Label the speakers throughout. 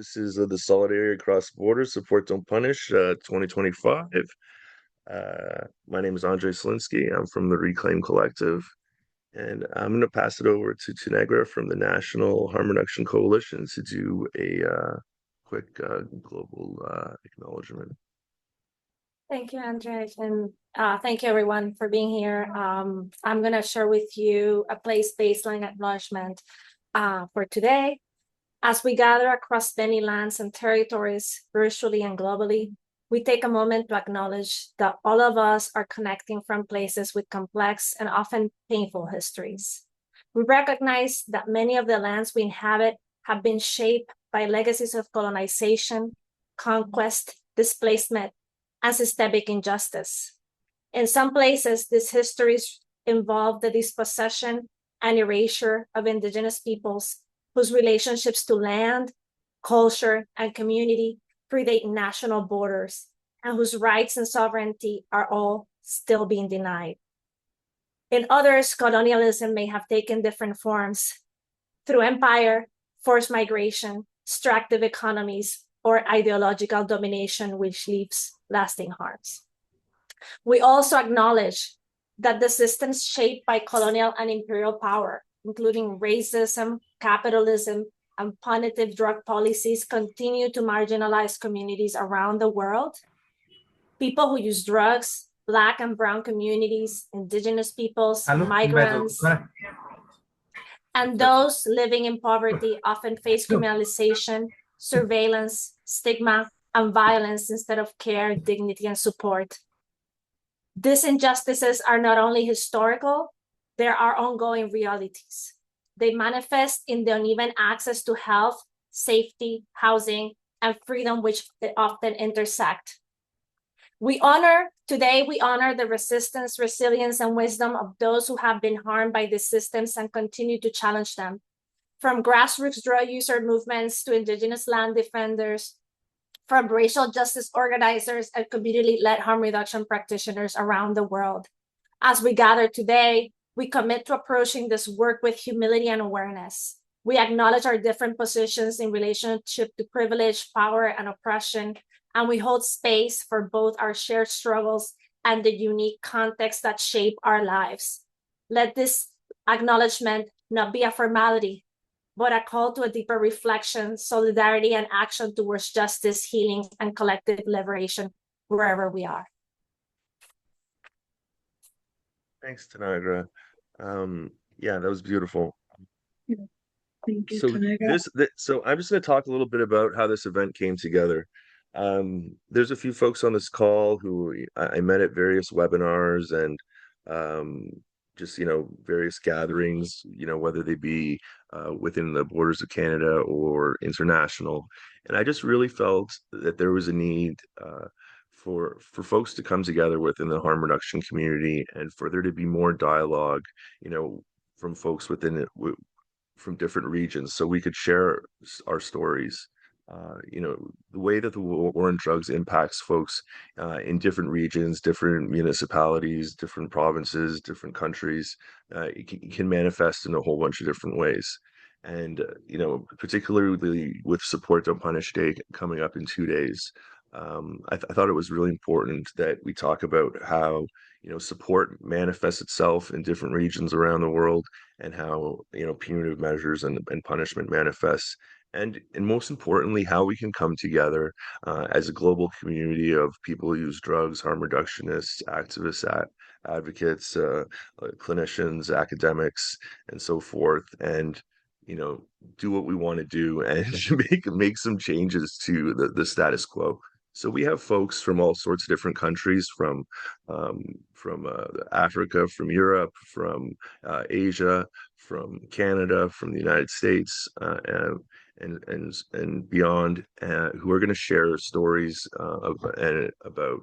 Speaker 1: This is the Solidarity Across Borders Support Don't Punish 2025. My name is Andre Selinsky. I'm from the Reclaim Collective, and I'm going to pass it over to Tunegra from the National Harm Reduction Coalition to do a quick global acknowledgement.
Speaker 2: Thank you, Andre, and thank you everyone for being here. I'm going to share with you a place baseline acknowledgement for today. As we gather across many lands and territories, virtually and globally, we take a moment to acknowledge that all of us are connecting from places with complex and often painful histories. We recognize that many of the lands we inhabit have been shaped by legacies of colonization, conquest, displacement, and systemic injustice. In some places, these histories involve the dispossession and erasure of Indigenous peoples whose relationships to land, culture, and community predate national borders, and whose rights and sovereignty are all still being denied. In others, colonialism may have taken different forms through empire, forced migration, extractive economies, or ideological domination, which leaves lasting harms. We also acknowledge that the systems shaped by colonial and imperial power, including racism, capitalism, and punitive drug policies, continue to marginalize communities around the world. People who use drugs, Black and Brown communities, Indigenous peoples, migrants, and those living in poverty often face criminalization, surveillance, stigma, and violence instead of care, dignity, and support. These injustices are not only historical, they are ongoing realities. They manifest in the uneven access to health, safety, housing, and freedom, which they often intersect. Today we honor the resistance, resilience, and wisdom of those who have been harmed by these systems and continue to challenge them. From grassroots drug user movements to Indigenous land defenders, from racial justice organizers and community-led harm reduction practitioners around the world. As we gather today, we commit to approaching this work with humility and awareness. We acknowledge our different positions in relationship to privilege, power, and oppression, and we hold space for both our shared struggles and the unique contexts that shape our lives. Let this acknowledgement not be a formality, but a call to a deeper reflection, solidarity, and action towards justice, healing, and collective liberation wherever we are.
Speaker 1: Thanks, Tunegra. Yeah, that was beautiful.
Speaker 3: Thank you,
Speaker 1: So
Speaker 3: Tunegra.
Speaker 1: so I'm just going to talk a little bit about how this event came together. There's a few folks on this call who I met at various webinars and just various gatherings, whether they be within the borders of Canada or international. And I just really felt that there was a need for folks to come together within the harm reduction community and for there to be more dialogue, from folks within it, from different regions, so we could share our stories. The way that the war on drugs impacts folks in different regions, different municipalities, different provinces, different countries, it can manifest in a whole bunch of different ways. And, particularly with Support Don't Punish Day coming up in 2 days, I thought it was really important that we talk about how, support manifests itself in different regions around the world and how, punitive measures and punishment manifests and most importantly, how we can come together as a global community of people who use drugs, harm reductionists, activists, advocates, clinicians, academics, and so forth, and do what we want to do and make some changes to the status quo. So we have folks from all sorts of different countries, from Africa, from Europe, from Asia, from Canada, from the United States, and beyond, who are going to share stories about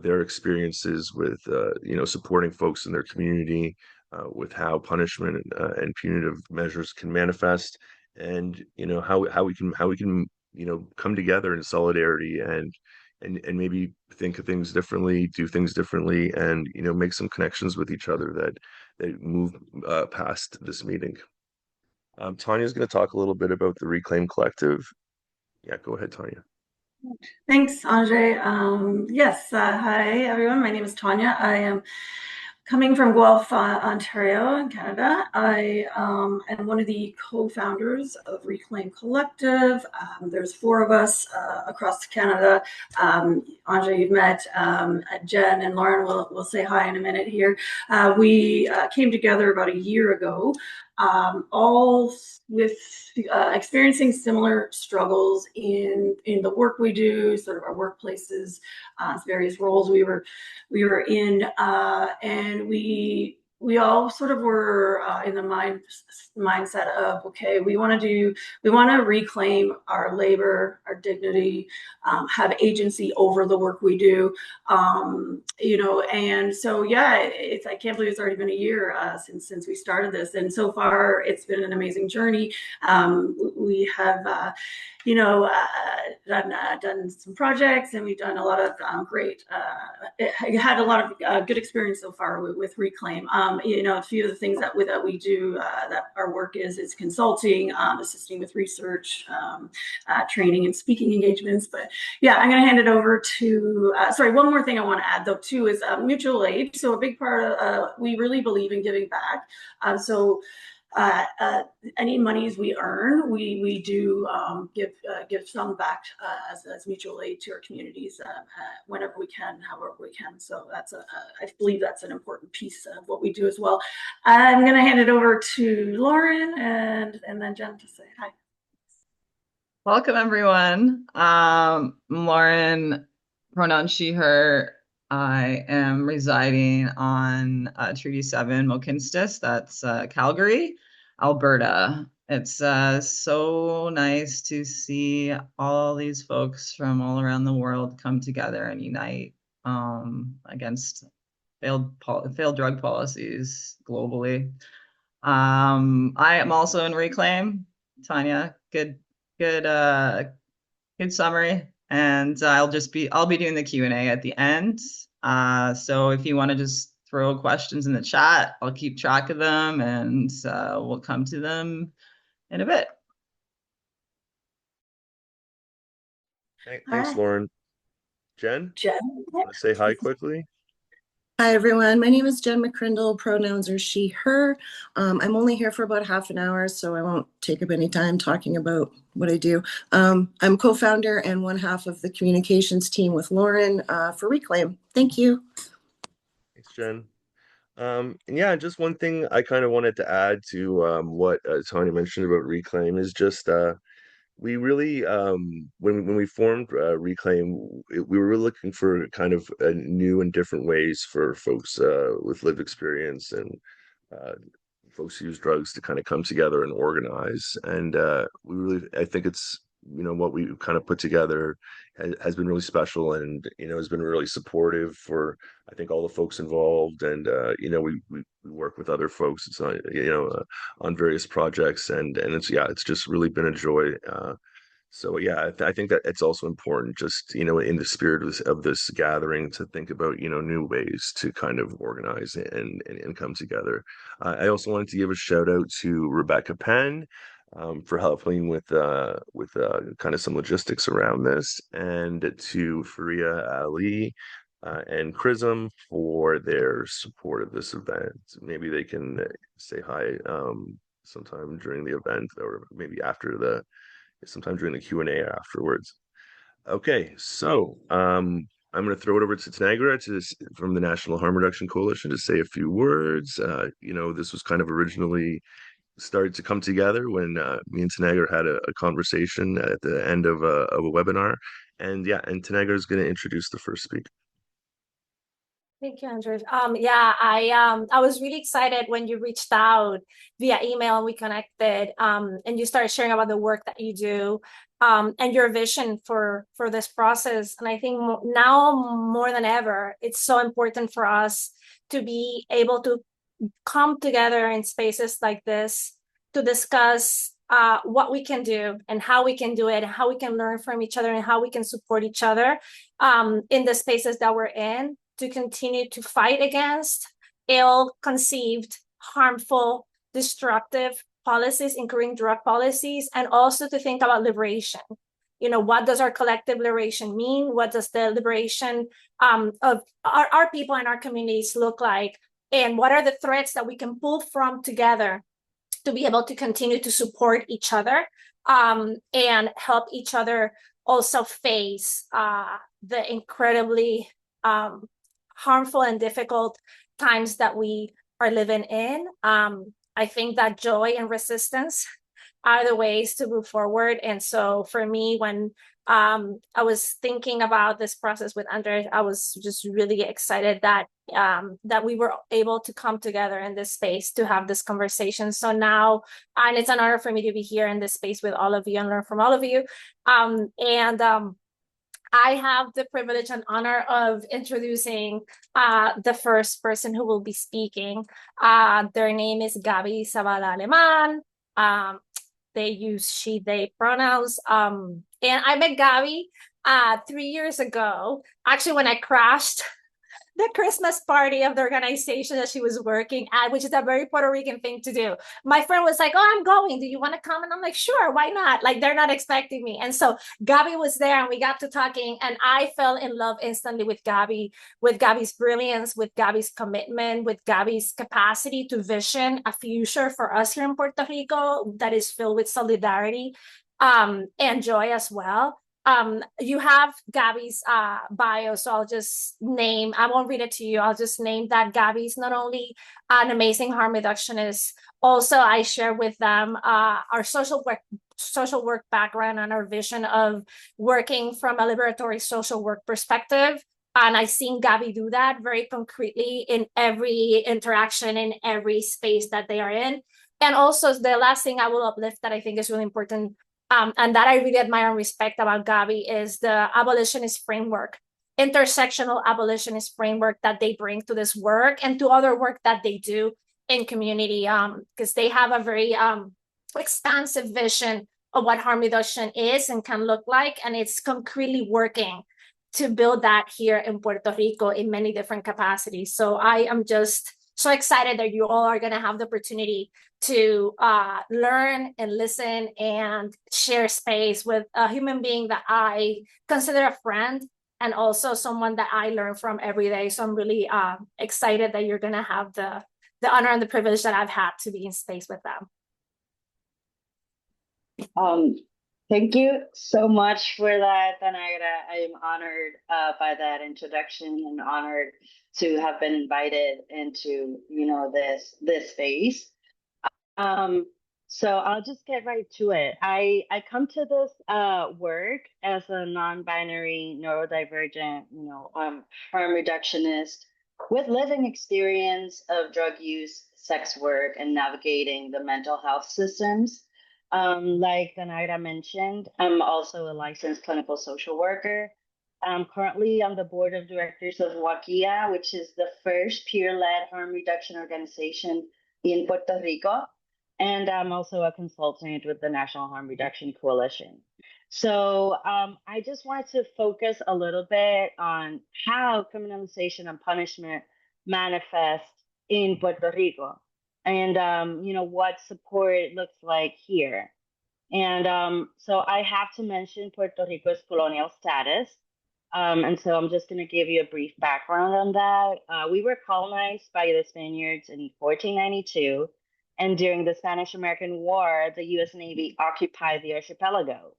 Speaker 1: their experiences with supporting folks in their community, with how punishment and punitive measures can manifest, and how we can come together in solidarity and maybe think of things differently, do things differently, and make some connections with each other that move past this meeting. Tanya's going to talk a little bit about the Reclaim Collective. Yeah, go ahead, Tanya.
Speaker 3: Thanks, Andre. Yes, hi everyone. My name is Tanya. I am coming from Guelph, Ontario, in Canada. I am one of the co-founders of Reclaim Collective. There's four of us across Canada. Andre, you've met. Jen and Lauren will say hi in a minute here. We came together about a year ago, all with experiencing similar struggles in the work we do, sort of our workplaces, various roles we were in, and we all sort of were in the mindset of, okay, we want to reclaim our labor, our dignity, have agency over the work we do, and so yeah, I can't believe it's already been a year since we started this, and so far it's been an amazing journey. We have done some projects, and we've done a lot of great. Had a lot of good experience so far with Reclaim. A few of the things that we do, that our work is consulting, assisting with research, training, and speaking engagements. But yeah, I'm going to hand it over to. Sorry, one more thing I want to add though too is mutual aid. So a big part of we really believe in giving back. So. Any monies we earn, we do give some back as mutual aid to our communities whenever we can, however we can. So I believe that's an important piece of what we do as well. I'm going to hand it over to Lauren and then Jen to say hi.
Speaker 4: Welcome everyone. Lauren, pronoun she, her. I am residing on Treaty 7 Mohkinstsis, that's Calgary, Alberta. It's so nice to see all these folks from all around the world come together and unite against failed drug policies globally. I am also in Reclaim. Tanya, good summary. And I'll be doing the Q&A at the end. So if you want to just throw questions in the chat, I'll keep track of them, and we'll come to them in a bit.
Speaker 1: Thanks, Lauren. Jen, want to say hi quickly?
Speaker 5: Hi, everyone. My name is Jen McCrindle. Pronouns are she, her. I'm only here for about half an hour, so I won't take up any time talking about what I do. I'm co-founder and one half of the communications team with Lauren for Reclaim. Thank you.
Speaker 1: Thanks, Jen. And yeah, just one thing I kind of wanted to add to what Tanya mentioned about Reclaim is just we really when we formed Reclaim, we were really looking for kind of new and different ways for folks with lived experience and uh, folks who use drugs to kind of come together and organize. And I think it's what we kind of put together has been really special, and has been really supportive for I think all the folks involved. And we work with other folks. It's on various projects, and it's just really been a joy. So yeah, I think that it's also important, just in the spirit of this gathering, to think about new ways to kind of organize and come together. I also wanted to give a shout out to Rebecca Penn for helping with kind of some logistics around this, and to Faria Ali and CRISM for their support of this event. Maybe they can say hi sometime during the event, or maybe sometime during the Q&A afterwards. Okay, so I'm going to throw it over to Tanagra from the National Harm Reduction Coalition to say a few words. This was kind of originally started to come together when me and Tanagra had a conversation at the end of a webinar. And yeah, and Tanagra is going to introduce the first speaker.
Speaker 2: Thank you, Andrew. Yeah, I was really excited when you reached out via email and we connected, and you started sharing about the work that you do, and your vision for this process. And I think now more than ever, it's so important for us to be able to come together in spaces like this to discuss what we can do and how we can do it, and how we can learn from each other, and how we can support each other in the spaces that we're in, to continue to fight against ill-conceived, harmful, destructive policies, including drug policies, and also to think about liberation. what does our collective liberation mean? What does the liberation of our people and our communities look like? And what are the threads that we can pull from together to be able to continue to support each other and help each other also face the incredibly harmful and difficult times that we are living in. I think that joy and resistance are the ways to move forward. And so for me, when I was thinking about this process with Andres, I was just really excited that we were able to come together in this space to have this conversation. So now, and it's an honor for me to be here in this space with all of you and learn from all of you. I have the privilege and honor of introducing the first person who will be speaking. Their name is Gaby Zavala Aleman. They use she, they pronouns. And I met Gaby 3 years ago, actually when I crashed the Christmas party of the organization that she was working at, which is a very Puerto Rican thing to do. My friend was like, "Oh, I'm going. Do you want to come?" And I'm like, "Sure, why not?" Like, they're not expecting me. And so Gaby was there and we got to talking, and I fell in love instantly with Gaby's brilliance, with Gaby's commitment, with Gaby's capacity to vision a future for us here in Puerto Rico that is filled with solidarity and joy as well. You have Gaby's bio, so I'll just name, I won't read it to you, I'll just name that Gaby's not only an amazing harm reductionist, also I share with them our social work background and our vision of working from a liberatory social work perspective. And I've seen Gaby do that very concretely in every interaction, in every space that they are in. And also the last thing I will uplift that I think is really important and that I really admire and respect about Gaby is the abolitionist framework, intersectional abolitionist framework that they bring to this work and to other work that they do in community, because they have a very expansive vision of what harm reduction is and can look like, and it's concretely working to build that here in Puerto Rico in many different capacities. So I am just so excited that you all are going to have the opportunity to learn and listen and share space with a human being that I consider a friend and also someone that I learn from every day. So I'm really excited that you're going to have the honor and the privilege that I've had to be in space with them.
Speaker 6: Thank you so much for that, Danaira. I am honored by that introduction and honored to have been invited into, this space. So I'll just get right to it. I come to this work as a non-binary, neurodivergent, harm reductionist with living experience of drug use, sex work, and navigating the mental health systems. Like Danaira mentioned, I'm also a licensed clinical social worker. I'm currently on the board of directors of Gua'kia, which is the first peer-led harm reduction organization in Puerto Rico. And I'm also a consultant with the National Harm Reduction Coalition. So I just wanted to focus a little bit on how criminalization and punishment manifest in Puerto Rico and, what support looks like here. And so I have to mention Puerto Rico's colonial status. And so I'm just going to give you a brief background on that. We were colonized by the Spaniards in 1492. And during the Spanish-American War, the U.S. Navy occupied the archipelago.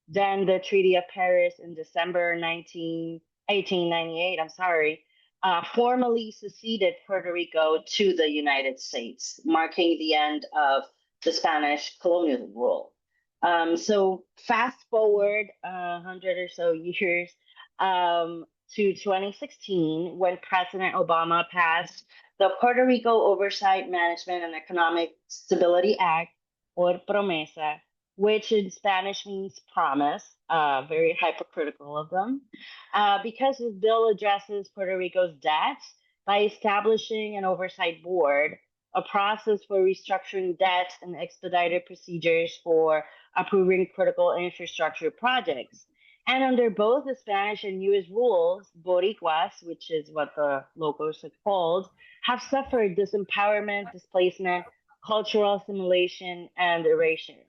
Speaker 6: Then the Treaty of Paris in December 1898, formally seceded Puerto Rico to the United States, marking the end of the Spanish colonial rule. So fast forward 100 or so years to 2016, when President Obama passed the Puerto Rico Oversight, Management, and Economic Stability Act, or PROMESA, which in Spanish means promise, very hypercritical of them, because this bill addresses Puerto Rico's debts by establishing an oversight board, a process for restructuring debts, and expedited procedures for approving critical infrastructure projects. And under both the Spanish and U.S. rules, Boricuas, which is what the locals are called, have suffered disempowerment, displacement, cultural assimilation, and erasure.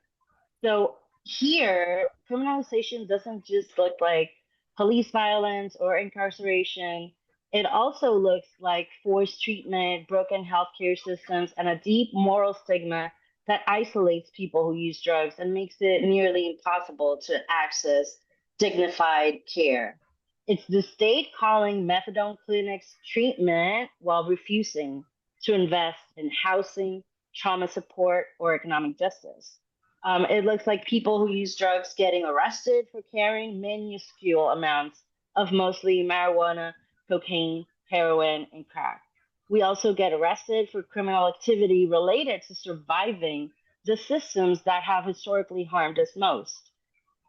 Speaker 6: So here, criminalization doesn't just look like police violence or incarceration. It also looks like forced treatment, broken healthcare systems, and a deep moral stigma that isolates people who use drugs and makes it nearly impossible to access dignified care. It's the state calling methadone clinics treatment while refusing to invest in housing, trauma support, or economic justice. It looks like people who use drugs getting arrested for carrying minuscule amounts of mostly marijuana, cocaine, heroin, and crack. We also get arrested for criminal activity related to surviving the systems that have historically harmed us most.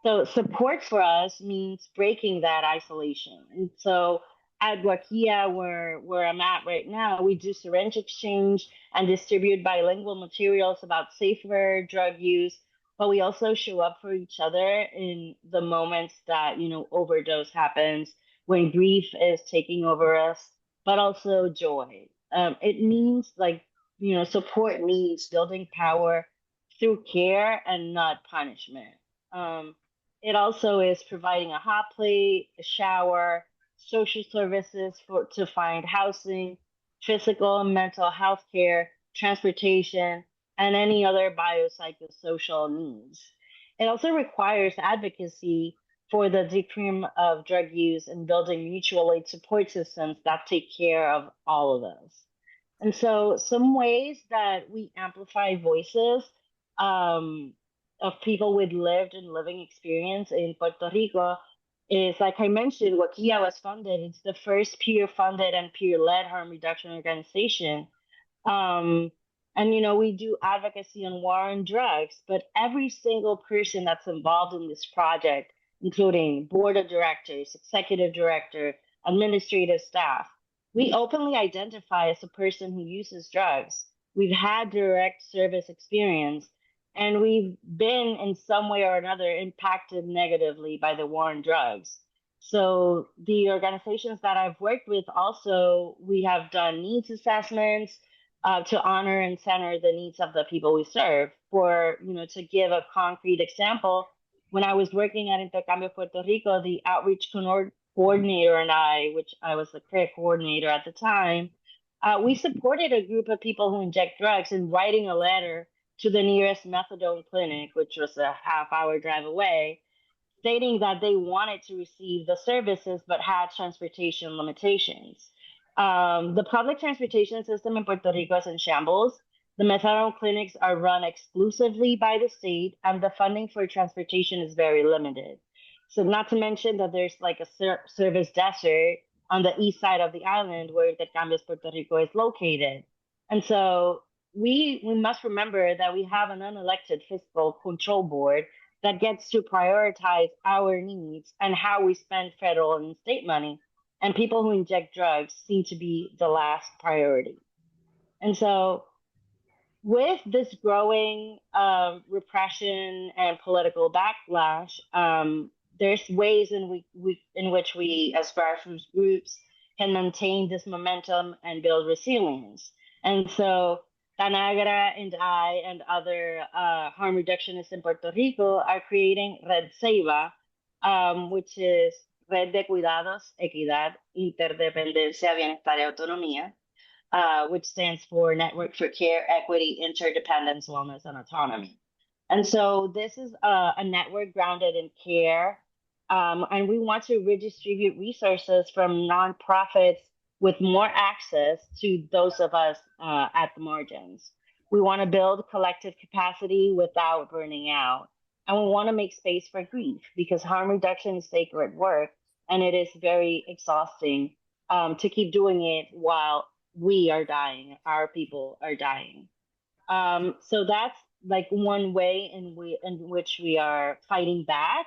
Speaker 6: So support for us means breaking that isolation. And so at Gua'kia, where I'm at right now, we do syringe exchange and distribute bilingual materials about safer drug use, but we also show up for each other in the moments that, overdose happens, when grief is taking over us, but also joy. It means support means building power through care and not punishment. Um, it also is providing a hot plate, a shower, social services to find housing, physical and mental health care, transportation, and any other biopsychosocial needs. It also requires advocacy for the decrim of drug use and building mutual aid support systems that take care of all of us. And so, some ways that we amplify voices um, of people with lived and living experience in Puerto Rico is, like I mentioned, Gua'kia was funded. It's the first peer funded and peer led harm reduction organization. Um, and, we do advocacy on war on drugs, but every single person that's involved in this project, including board of directors, executive director, administrative staff, we openly identify as a person who uses drugs. We've had direct service experience, and we've been in some way or another impacted negatively by the war on drugs. So the organizations that I've worked with also, we have done needs assessments to honor and center the needs of the people we serve. To give a concrete example, when I was working at Intercambio Puerto Rico, the outreach coordinator and I, which I was the care coordinator at the time, we supported a group of people who inject drugs in writing a letter to the nearest methadone clinic, which was a half-hour drive away, stating that they wanted to receive the services but had transportation limitations. The public transportation system in Puerto Rico is in shambles. The methadone clinics are run exclusively by the state, and the funding for transportation is very limited. So, not to mention that there's like a service desert on the east side of the island where Intercambios Puerto Rico is located. And so we must remember that we have an unelected fiscal control board that gets to prioritize our needs and how we spend federal and state money. And people who inject drugs seem to be the last priority. And so, with this growing repression and political backlash, there's ways in which we, as grassroots groups, can maintain this momentum and build resilience. And so, Tanagra and I and other harm reductionists in Puerto Rico are creating Red Ceiba, which is Red de Cuidados, Equidad, Interdependencia, Bienestar y Autonomía, which stands for Network for Care, Equity, Interdependence, Wellness, and Autonomy. And so this is a network grounded in care, and we want to redistribute resources from nonprofits with more access to those of us at the margins. We want to build collective capacity without burning out. And we want to make space for grief because harm reduction is sacred work, and it is very exhausting to keep doing it while we are dying, our people are dying. So that's like one way in which we are fighting back,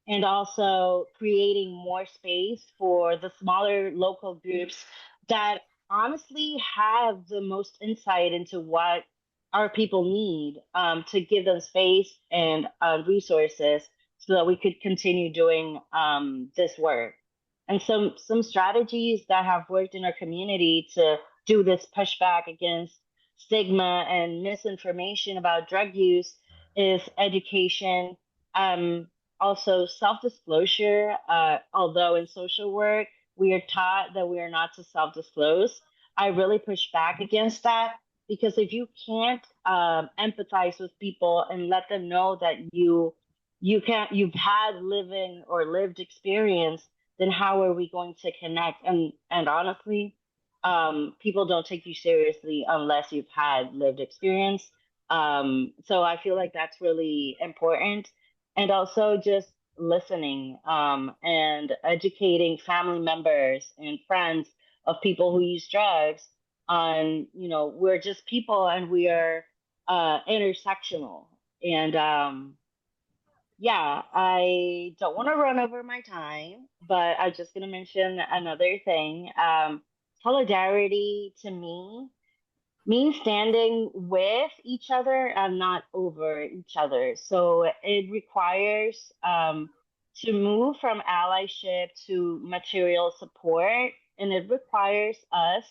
Speaker 6: and also creating more space for the smaller local groups that honestly have the most insight into what our people need, to give them space and resources so that we could continue doing this work. And some strategies that have worked in our community to do this pushback against stigma and misinformation about drug use is education, Also, self-disclosure, although in social work we are taught that we are not to self-disclose, I really push back against that because if you can't empathize with people and let them know that you've had living or lived experience, then how are we going to connect? And honestly, people don't take you seriously unless you've had lived experience. So I feel like that's really important. And also just listening and educating family members and friends of people who use drugs on, we're just people and we are intersectional. And yeah, I don't want to run over my time, but I'm just going to mention another thing. Solidarity to me means standing with each other and not over each other. So it requires to move from allyship to material support, and it requires us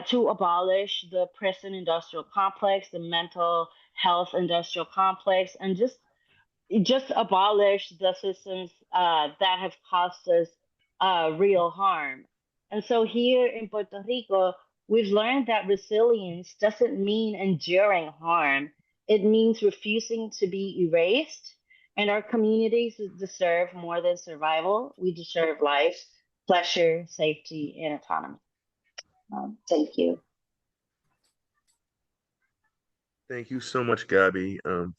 Speaker 6: to abolish the prison industrial complex, the mental health industrial complex, and just abolish the systems that have caused us real harm. And so here in Puerto Rico, we've learned that resilience doesn't mean enduring harm. It means refusing to be erased. And our communities deserve more than survival. We deserve life, pleasure, safety, and autonomy. Thank you.
Speaker 1: Thank you so much, Gabby. That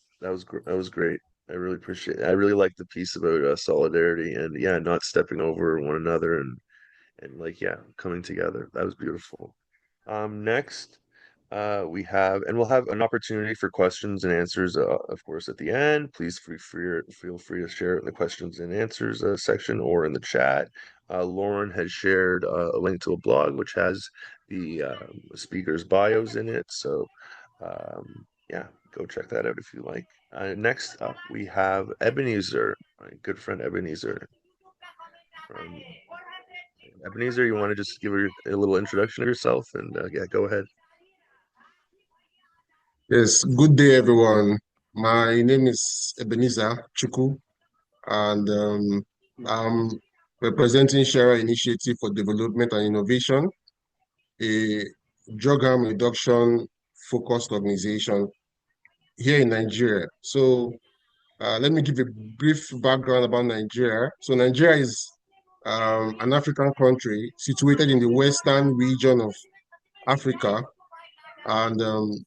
Speaker 1: was great. I really appreciate it. I really like the piece about solidarity and yeah, not stepping over one another and like yeah, coming together. That was beautiful. Next, we have and we'll have an opportunity for questions and answers, of course, at the end. Please feel free to share it in the questions and answers section or in the chat. Lauren has shared a link to a blog which has the speakers' bios in it. So yeah, go check that out if you like. Next up, we have Ebenezer, my good friend Ebenezer. Ebenezer, you want to just give her a little introduction of yourself and yeah, go ahead.
Speaker 7: Yes, good day, everyone. My name is Ebenezer Chukwu, and I'm representing Shara Initiative for Development and Innovation, a drug harm reduction focused organization here in Nigeria. So let me give a brief background about Nigeria. So Nigeria is an African country situated in the western region of Africa and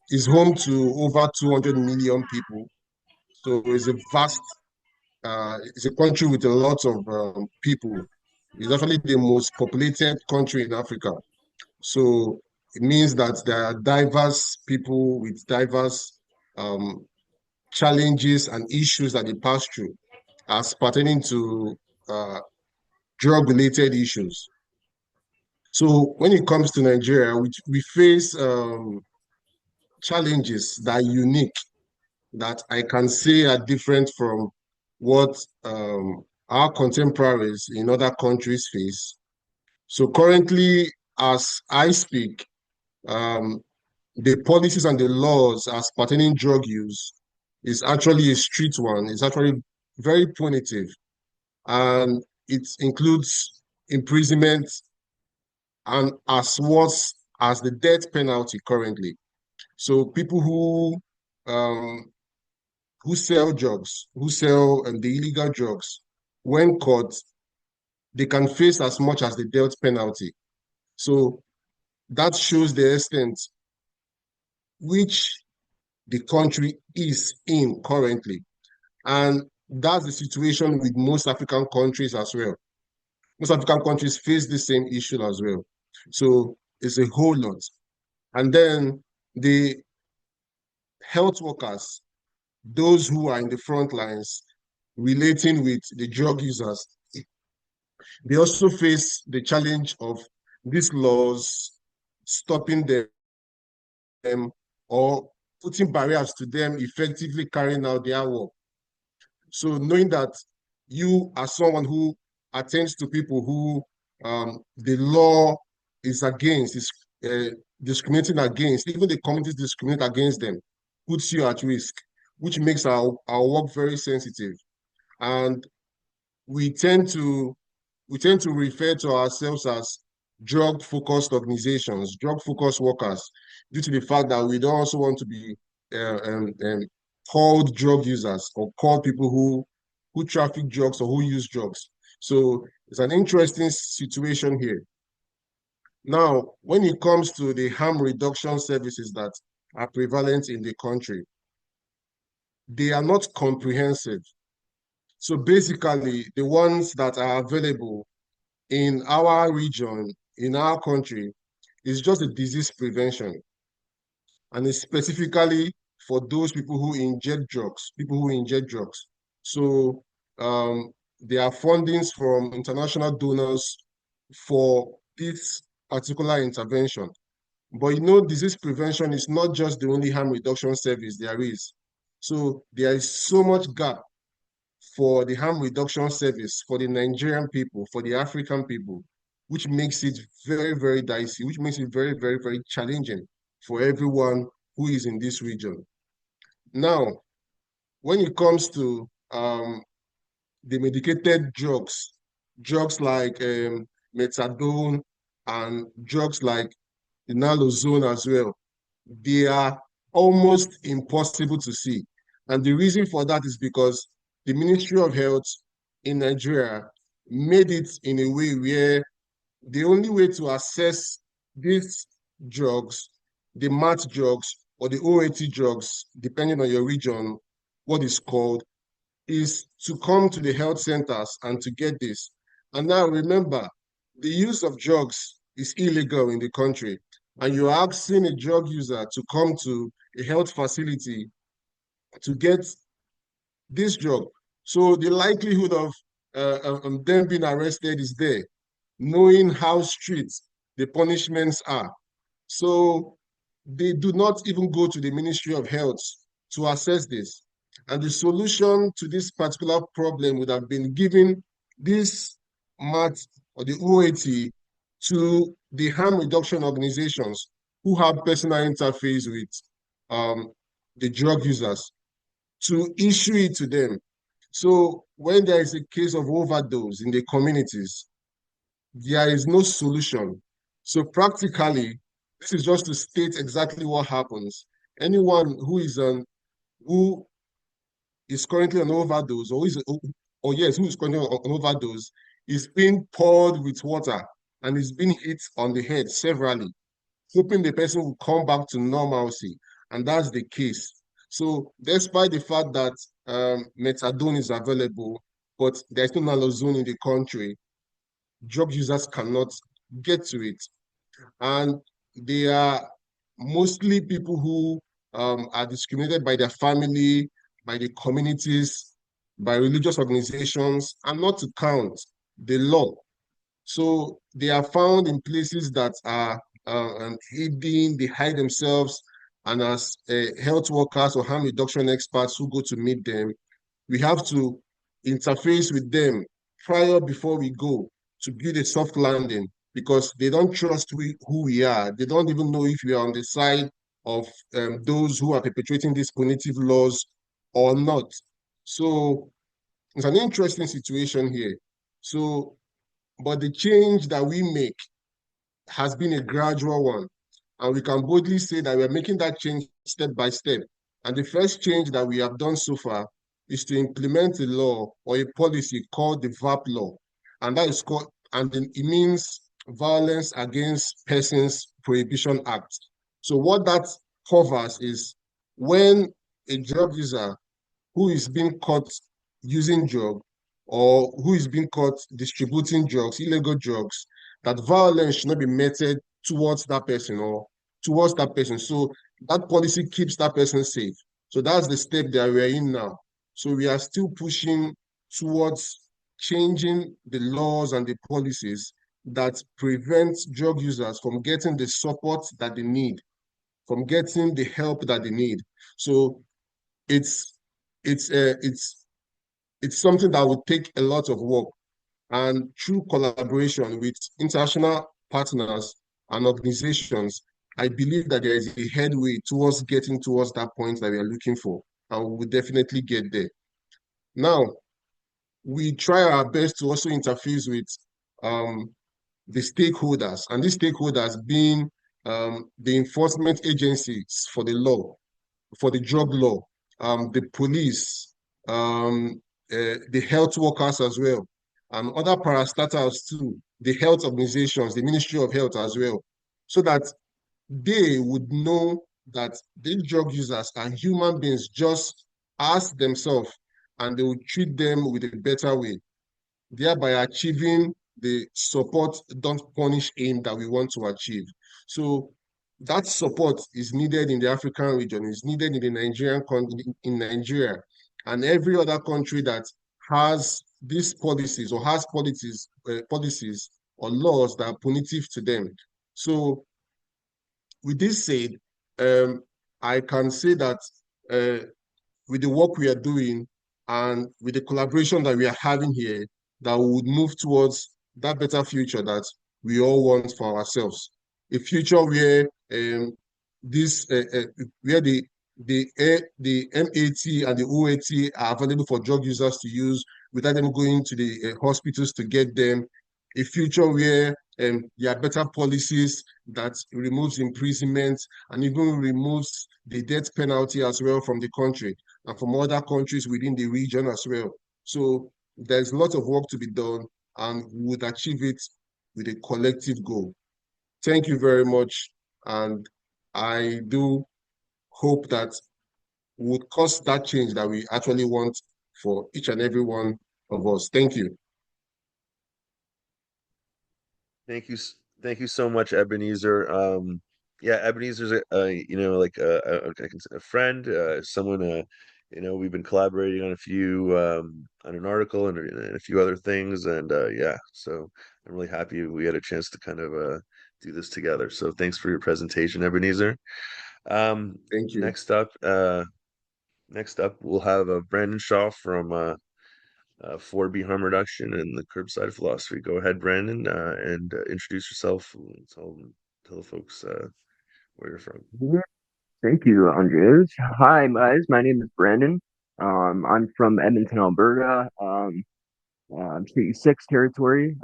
Speaker 7: is home to over 200 million people. So it's a vast, it's a country with a lot of people. It's actually the most populated country in Africa. So it means that there are diverse people with diverse um, challenges and issues that they pass through as pertaining to drug-related issues. So when it comes to Nigeria, we face challenges that are unique, that I can say are different from what our contemporaries in other countries face. So currently, as I speak, the policies and the laws as pertaining drug use is actually a strict one. It's actually very punitive, and it includes imprisonment and as worse as the death penalty currently. So people who sell drugs, who sell the illegal drugs, when caught, they can face as much as the death penalty. So that shows the extent which the country is in currently. And that's the situation with most African countries as well. Most African countries face the same issue as well. So it's a whole lot. And then the health workers, those who are in the front lines relating with the drug users, they also face the challenge of these laws stopping them or putting barriers to them effectively carrying out their work. So knowing that you are someone who attends to people who the law is against, is discriminating against, even the communities discriminate against them, puts you at risk, which makes our work very sensitive. and we tend to refer to ourselves as drug-focused organizations, drug-focused workers, due to the fact that we don't also want to be uh, um, um, called drug users or called people who traffic drugs or who use drugs. So it's an interesting situation here. Now, when it comes to the harm reduction services that are prevalent in the country, they are not comprehensive. So basically, the ones that are available in our region, in our country, is just a disease prevention. And it's specifically for those people who inject drugs, people who inject drugs. So there are fundings from international donors for this particular intervention. But you know, disease prevention is not just the only harm reduction service there is. So there is so much gap for the harm reduction service for the Nigerian people, for the African people, which makes it very, very dicey, which makes it very, very, very challenging for everyone who is in this region. Now, when it comes to the medicated drugs, drugs like methadone and drugs like the naloxone as well, they are almost impossible to see. And the reason for that is because the Ministry of Health in Nigeria made it in a way where the only way to assess these drugs, the MAT drugs or the OAT drugs, depending on your region, what is called, is to come to the health centers and to get this. And now remember, the use of drugs is illegal in the country. And you're asking a drug user to come to a health facility to get this drug. So the likelihood of them being arrested is there, knowing how strict the punishments are. So they do not even go to the Ministry of Health to assess this. And the solution to this particular problem would have been giving this MAT or the OAT to the harm reduction organizations who have personal interface with the drug users to issue it to them. So when there is a case of overdose in the communities, there is no solution. So practically, this is just to state exactly what happens. Anyone who is currently on overdose who is currently on overdose is being poured with water and is being hit on the head severally, hoping the person will come back to normalcy. And that's the case. So despite the fact that methadone is available, but there's no naloxone in the country, drug users cannot get to it. And they are mostly people who are discriminated by their family, by the communities, by religious organizations, and not to count the law. So they are found in places that are hidden, they hide themselves, and as health workers or harm reduction experts who go to meet them, we have to interface with them before we go to build a soft landing because they don't trust who we are. They don't even know if we are on the side of those who are perpetrating these punitive laws or not. So it's an interesting situation here. So, but the change that we make has been a gradual one. And we can boldly say that we're making that change step by step. And the first change that we have done so far is to implement a law or a policy called the VAP law. And that is called, and it means Violence Against Persons Prohibition Act. So what that covers is when a drug user who is being caught using drug or who is being caught distributing drugs, illegal drugs, that violence should not be meted towards that person or towards that person. So that policy keeps that person safe. So that's the step that we're in now. So we are still pushing towards changing the laws and the policies that prevent drug users from getting the support that they need, from getting the help that they need. So it's it's uh, it's it's something that will take a lot of work, and through collaboration with international partners and organizations, I believe that there is a headway towards getting towards that point that we are looking for, and we will definitely get there. Now, we try our best to also interface with the stakeholders, and these stakeholders being the enforcement agencies for the law, for the drug law, the police, the health workers as well, and other parastatals too, the health organizations, the Ministry of Health as well, so that they would know that these drug users are human beings just as themselves, and they would treat them with a better way, thereby achieving the support, don't punish aim that we want to achieve. So that support is needed in the African region, is needed in the in Nigeria, and every other country that has these policies or has policies or laws that are punitive to them. So with this said, I can say that with the work we are doing and with the collaboration that we are having here, that we would move towards that better future that we all want for ourselves. A future where this where the MAT and the OAT are available for drug users to use without them going to the hospitals to get them. A future where there are better policies that removes imprisonment and even removes the death penalty as well from the country and from other countries within the region as well. So there's a lot of work to be done, and we would achieve it with a collective goal. Thank you very much. And I do hope that we would cause that change that we actually want for each and every one of us. Thank you.
Speaker 1: Thank you so much, Ebenezer. Yeah, Ebenezer's like I can say a friend, someone we've been collaborating on a few on an article and a few other things, and yeah, so I'm really happy we had a chance to kind of do this together. So thanks for your presentation, Ebenezer.
Speaker 7: Thank you.
Speaker 1: Next up, we'll have Brandon Shaw from 4B Harm Reduction and the Curbside Philosophy. Go ahead, Brandon, and introduce yourself. Tell the folks where you're from.
Speaker 8: Yeah, thank you, Andres. Hi, guys. My name is Brandon. I'm from Edmonton, Alberta. I'm Treaty 6 territory.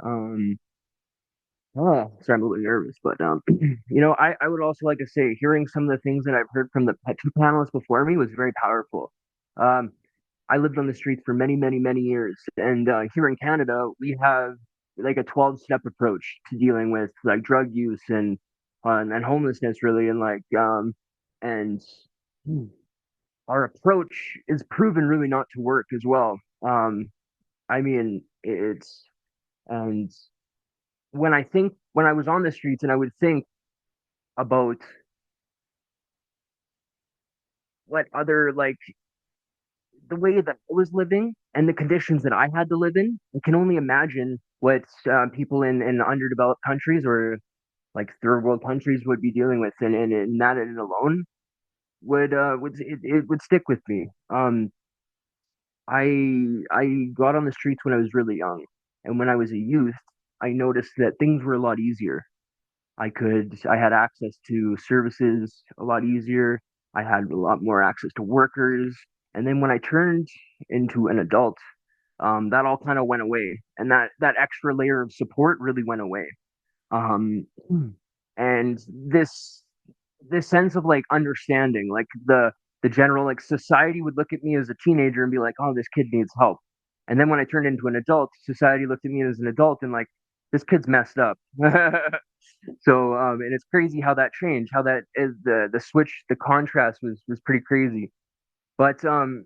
Speaker 8: Sorry, I'm a little nervous, but I would also like to say, hearing some of the things that I've heard from the two panelists before me was very powerful. Um, I lived on the streets for many, many, many years, and here in Canada, we have like a 12-step approach to dealing with like drug use and homelessness, really, and and our approach is proven really not to work as well. I mean, it's and when I was on the streets and I would think about what other like the way that I was living and the conditions that I had to live in, I can only imagine what people in underdeveloped countries or like third world countries would be dealing with, and that in alone it would stick with me. I got on the streets when I was really young, and when I was a youth, I noticed that things were a lot easier. I had access to services a lot easier. I had a lot more access to workers. And then when I turned into an adult, that all kind of went away, and that extra layer of support really went away. Um, and this sense of like understanding, like the general like society would look at me as a teenager and be like, "Oh, this kid needs help." And then when I turned into an adult, society looked at me as an adult and like, "This kid's messed up." So and it's crazy how that changed, how that is the switch, the contrast was pretty crazy. But um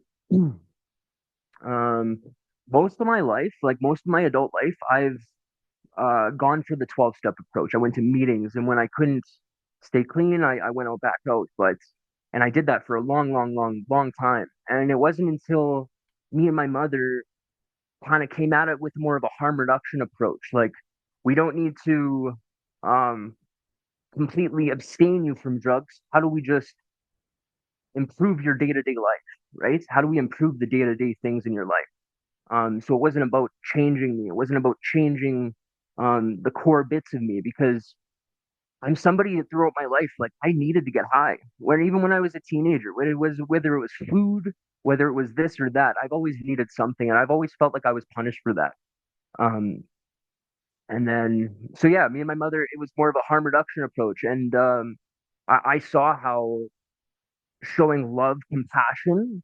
Speaker 8: most of my life, like most of my adult life, I've gone for the 12-step approach. I went to meetings, and when I couldn't stay clean, I went out back out. And I did that for a long, long, long, long time. And it wasn't until me and my mother kind of came at it with more of a harm reduction approach. Like, we don't need to um, completely abstain you from drugs. How do we just improve your day-to-day life, right? How do we improve the day-to-day things in your life? So it wasn't about changing me. It wasn't about changing the core bits of me, because I'm somebody that throughout my life, like I needed to get high. When even when I was a teenager, whether it was food whether it was this or that. I've always needed something, and I've always felt like I was punished for that. Um, and then, so yeah, me and my mother, it was more of a harm reduction approach, and I saw how showing love, compassion,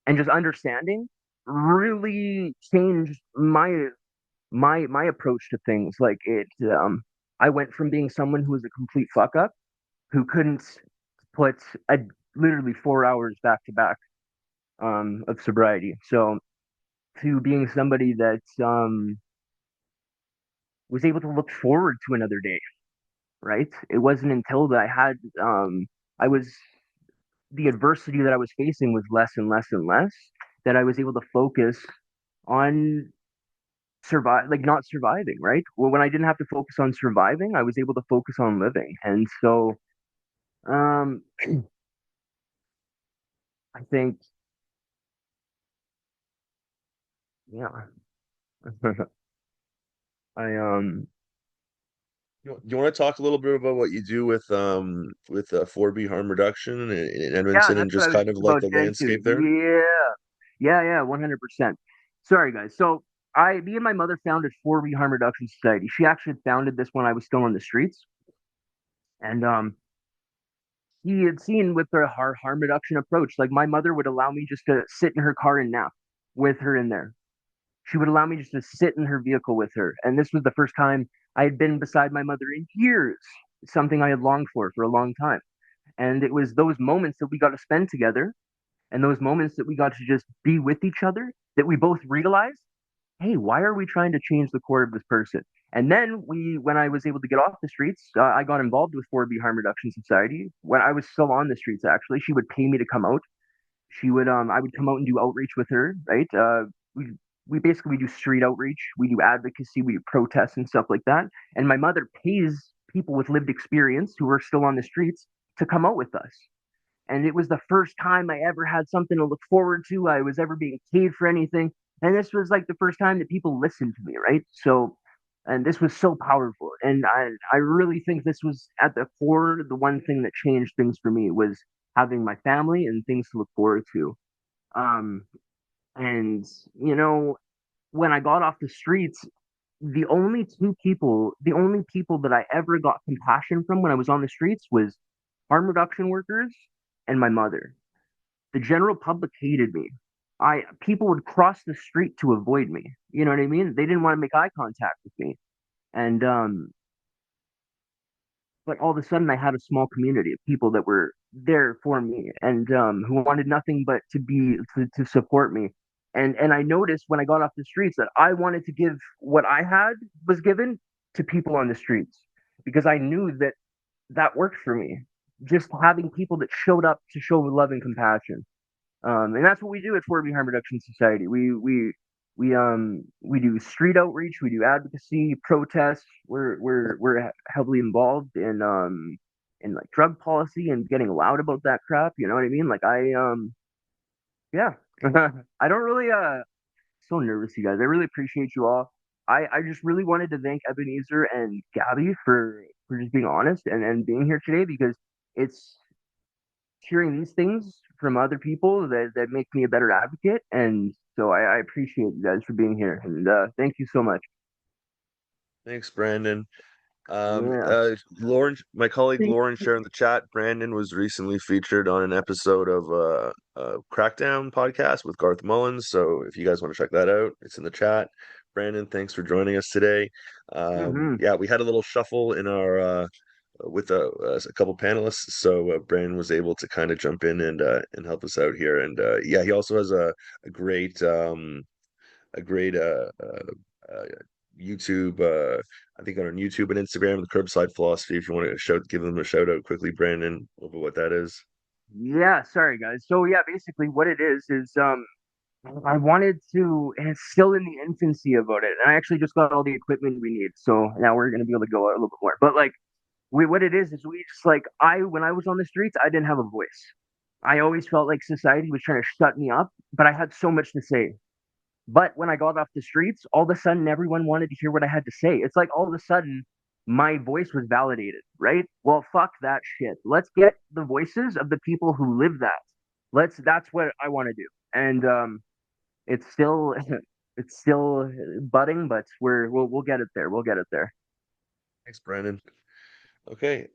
Speaker 8: and just understanding really changed my approach to things. Like I went from being someone who was a complete fuck up, who couldn't put a, literally 4 hours back to back of sobriety. So to being somebody that was able to look forward to another day, right? It wasn't until that I was the adversity that I was facing was less and less and less that I was able to focus on survive, like not surviving, right? Well, when I didn't have to focus on surviving, I was able to focus on living. And so um I think, yeah. I
Speaker 1: You want to talk a little bit about what you do with 4B harm reduction in
Speaker 8: Yeah,
Speaker 1: Edmonton and
Speaker 8: that's what
Speaker 1: just
Speaker 8: I was
Speaker 1: kind of
Speaker 8: just
Speaker 1: like
Speaker 8: about
Speaker 1: the
Speaker 8: getting to.
Speaker 1: landscape there?
Speaker 8: Yeah, 100%. Sorry, guys. So me and my mother founded 4B Harm Reduction Society. She actually founded this when I was still on the streets, and he had seen with her harm reduction approach, like my mother would allow me just to sit in her car and nap with her in there. She would allow me just to sit in her vehicle with her, and this was the first time I had been beside my mother in years, something I had longed for a long time. And it was those moments that we got to spend together and those moments that we got to just be with each other that we both realized, hey, why are we trying to change the core of this person? And then when I was able to get off the streets, I got involved with 4B Harm Reduction Society. When I was still on the streets, actually, she would pay me to come out. I would come out and do outreach with her, right? We basically do street outreach, we do advocacy, we do protests and stuff like that. And my mother pays people with lived experience who are still on the streets to come out with us. And it was the first time I ever had something to look forward to. I was ever being paid for anything. And this was like the first time that people listened to me, right? So, and this was so powerful. And I really think this was at the core, the one thing that changed things for me was having my family and things to look forward to. Um, and, you know, when I got off the streets, the only people that I ever got compassion from when I was on the streets was harm reduction workers and my mother. The general public hated me. People would cross the street to avoid me. You know what I mean? They didn't want to make eye contact with me. And but all of a sudden I had a small community of people that were there for me and who wanted nothing but to support me. And I noticed when I got off the streets that I wanted to give what I had was given to people on the streets because I knew that that worked for me. Just having people that showed up to show love and compassion. And that's what we do at 4B Harm Reduction Society. We do street outreach, we do advocacy, protests. We're heavily involved in like drug policy and getting loud about that crap. You know what I mean? Like yeah. I don't really so nervous, you guys. I really appreciate you all. I just really wanted to thank Ebenezer and Gabby for just being honest and being here today because it's hearing these things from other people that make me a better advocate. And so I appreciate you guys for being here. And thank you so much.
Speaker 1: Thanks, Brandon.
Speaker 8: Yeah.
Speaker 1: Lauren, my colleague Lauren shared in the chat. Brandon was recently featured on an episode of Crackdown podcast with Garth Mullins. So if you guys want to check that out, it's in the chat. Brandon, thanks for joining us today.
Speaker 8: Mm-hmm.
Speaker 1: Yeah, we had a little shuffle in our with a couple panelists, so Brandon was able to kind of jump in and help us out here. And yeah, he also has a great a great uh, YouTube. I think on YouTube and Instagram, the Curbside Philosophy. If you want to give them a shout out quickly, Brandon, over what that is.
Speaker 8: Yeah, sorry guys. So yeah, basically what it is I wanted to, and it's still in the infancy about it. And I actually just got all the equipment we need. So now we're gonna be able to go out a little bit more. But like what it is we just like when I was on the streets, I didn't have a voice. I always felt like society was trying to shut me up, but I had so much to say. But when I got off the streets, all of a sudden everyone wanted to hear what I had to say. It's like all of a sudden my voice was validated, right? Well, fuck that shit. Let's get the voices of the people who live that. That's what I want to do. and it's still it's still budding, but we'll get it there. We'll get it there.
Speaker 1: Thanks, Brandon. Okay,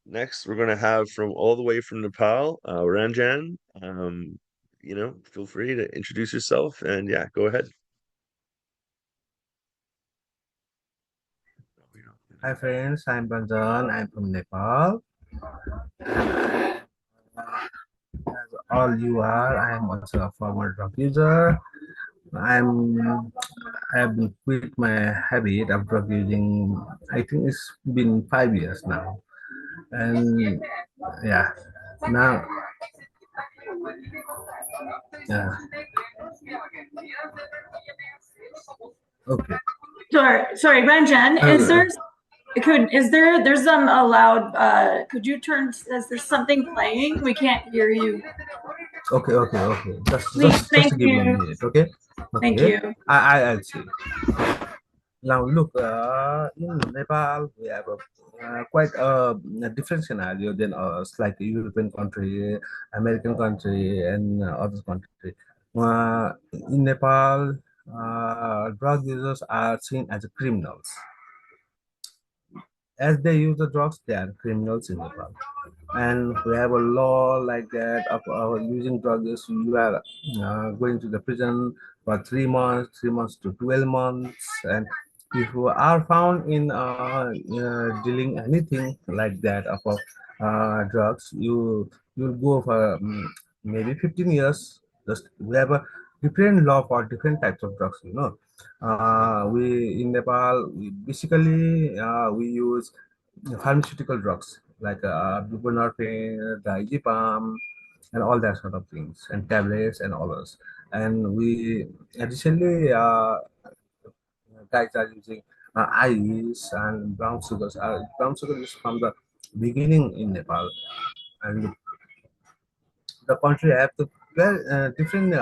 Speaker 1: next we're gonna have from all the way from Nepal, Ranjan. Feel free to introduce yourself and yeah, go ahead.
Speaker 9: Hi friends, I'm Ranjan. I'm from Nepal. As all you are, I am also a former drug user. I have been quit my habit of drug using. I think it's been 5 years now, and yeah, now yeah, okay.
Speaker 3: Sorry, Ranjan,
Speaker 9: Uh,
Speaker 3: there's some allowed, could you turn, is there something playing? We can't hear you.
Speaker 9: okay.
Speaker 3: Please, thank
Speaker 9: Just give me a
Speaker 3: you.
Speaker 9: minute, okay?
Speaker 3: Thank
Speaker 9: Okay.
Speaker 3: you.
Speaker 9: I'll see. Now look, in Nepal, we have quite a different scenario than us, like European country, American country, and other country. In Nepal, drug users are seen as criminals. As they use the drugs, they are criminals in Nepal. And we have a law like that of using drugs. You are going to the prison for 3 months, 3 months to 12 months, and if you are found in dealing anything like that of drugs, you'll go for maybe 15 years. Just we have a different law for different types of drugs. We in Nepal, we use pharmaceutical drugs like buprenorphine, diazepam, and all that sort of things, and tablets and all those. And we additionally guys are using ice and brown sugars. Brown sugar is from the beginning in Nepal, and the country have to different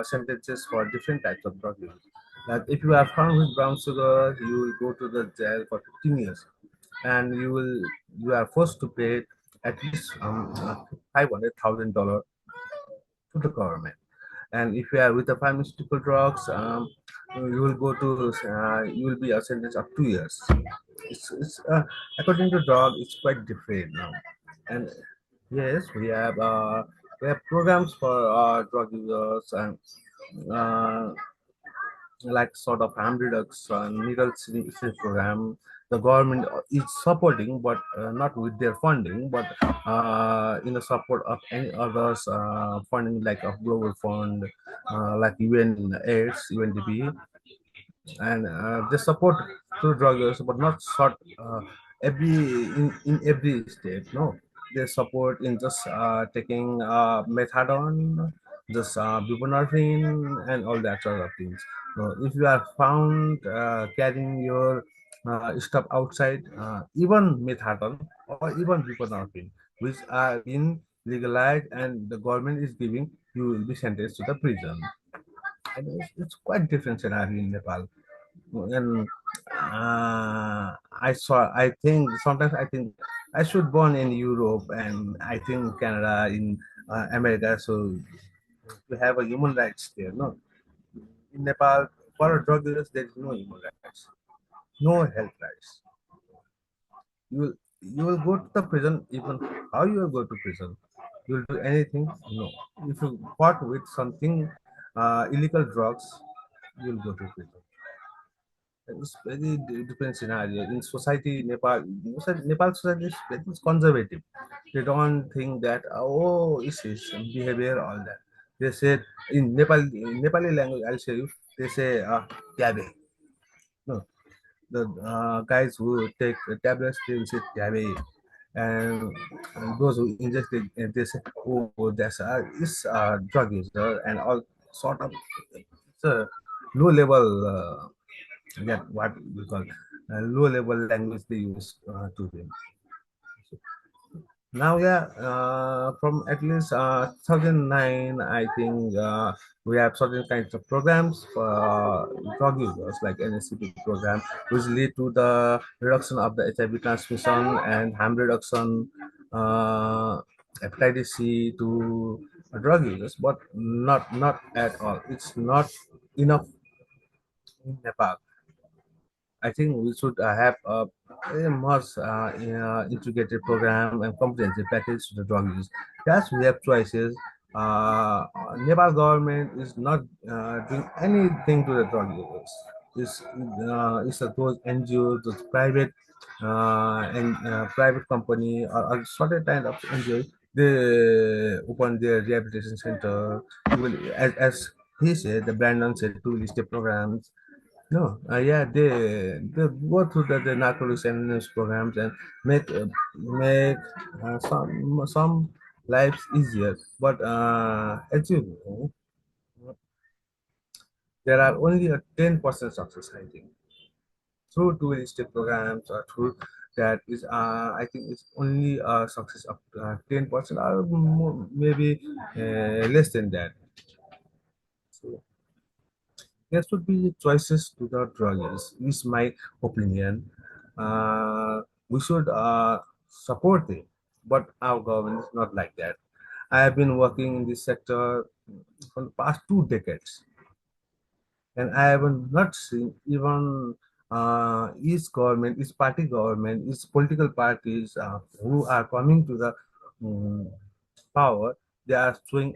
Speaker 9: sentences for different types of drug use. Like if you are found with brown sugar, you will go to the jail for 15 years, and you are forced to pay at least $500,000 to the government. And if you are with the pharmaceutical drugs, you will be a sentence of 2 years. It's according to drug, it's quite different now. And yes, we have programs for drug users and uh, like sort of harm reduction, needle syringe program. The government is supporting, but not with their funding, but in the support of any others funding like a global fund, like UN AIDS, UNDP, and they support to drug users, but not sort in every step. No, they support in just taking methadone, just buprenorphine, and all that sort of things. So if you are found carrying your stuff outside, even methadone or even buprenorphine, which are in legalized and the government is giving, you will be sentenced to the prison. And it's quite different scenario in Nepal. And I think sometimes I think I should born in Europe, and I think Canada, in America, so we have a human rights there. No, in Nepal, for drug users, there is no human rights, no health rights. You will go to the prison. Even how you will go to prison, you will do anything. No, if you caught with something illegal drugs, you will go to prison. It's very different scenario in society. Nepal society is very conservative. They don't think that it's his behavior, all that. They said in Nepali language, I'll show you. They say "tyabe." No, the guys who take the tablets, they will say "tyabe," and those who inject it, and they say, "Oh, that's this drug user," and all sort of. It's a low level. That what we call low level language they use to them. Now, yeah, from at least 2009, I think we have certain kinds of programs for drug users like NSCP program, which lead to the reduction of the HIV transmission and harm reduction, hepatitis C to drug users, but not at all. It's not enough in Nepal. I think we should have a much integrated program and comprehensive package to the drug use. Yes, we have choices. Nepal government is not doing anything to the drug users. It's those NGOs, those private and private company or certain kind of NGO. They open their rehabilitation center. As he said, the Brandon said, two listed programs. No, yeah, they go through the narcotics and programs and make some lives easier. But as you know, there are only a 10% success, I think, through touristic programs or through that is I think it's only a success of 10% or more, maybe less than that. So there should be choices to the drugs, is my opinion. We should support it, but our government is not like that. I have been working in this sector for the past 2 decades, and I have not seen even each government, each party government, each political parties who are coming to the um, power, they are showing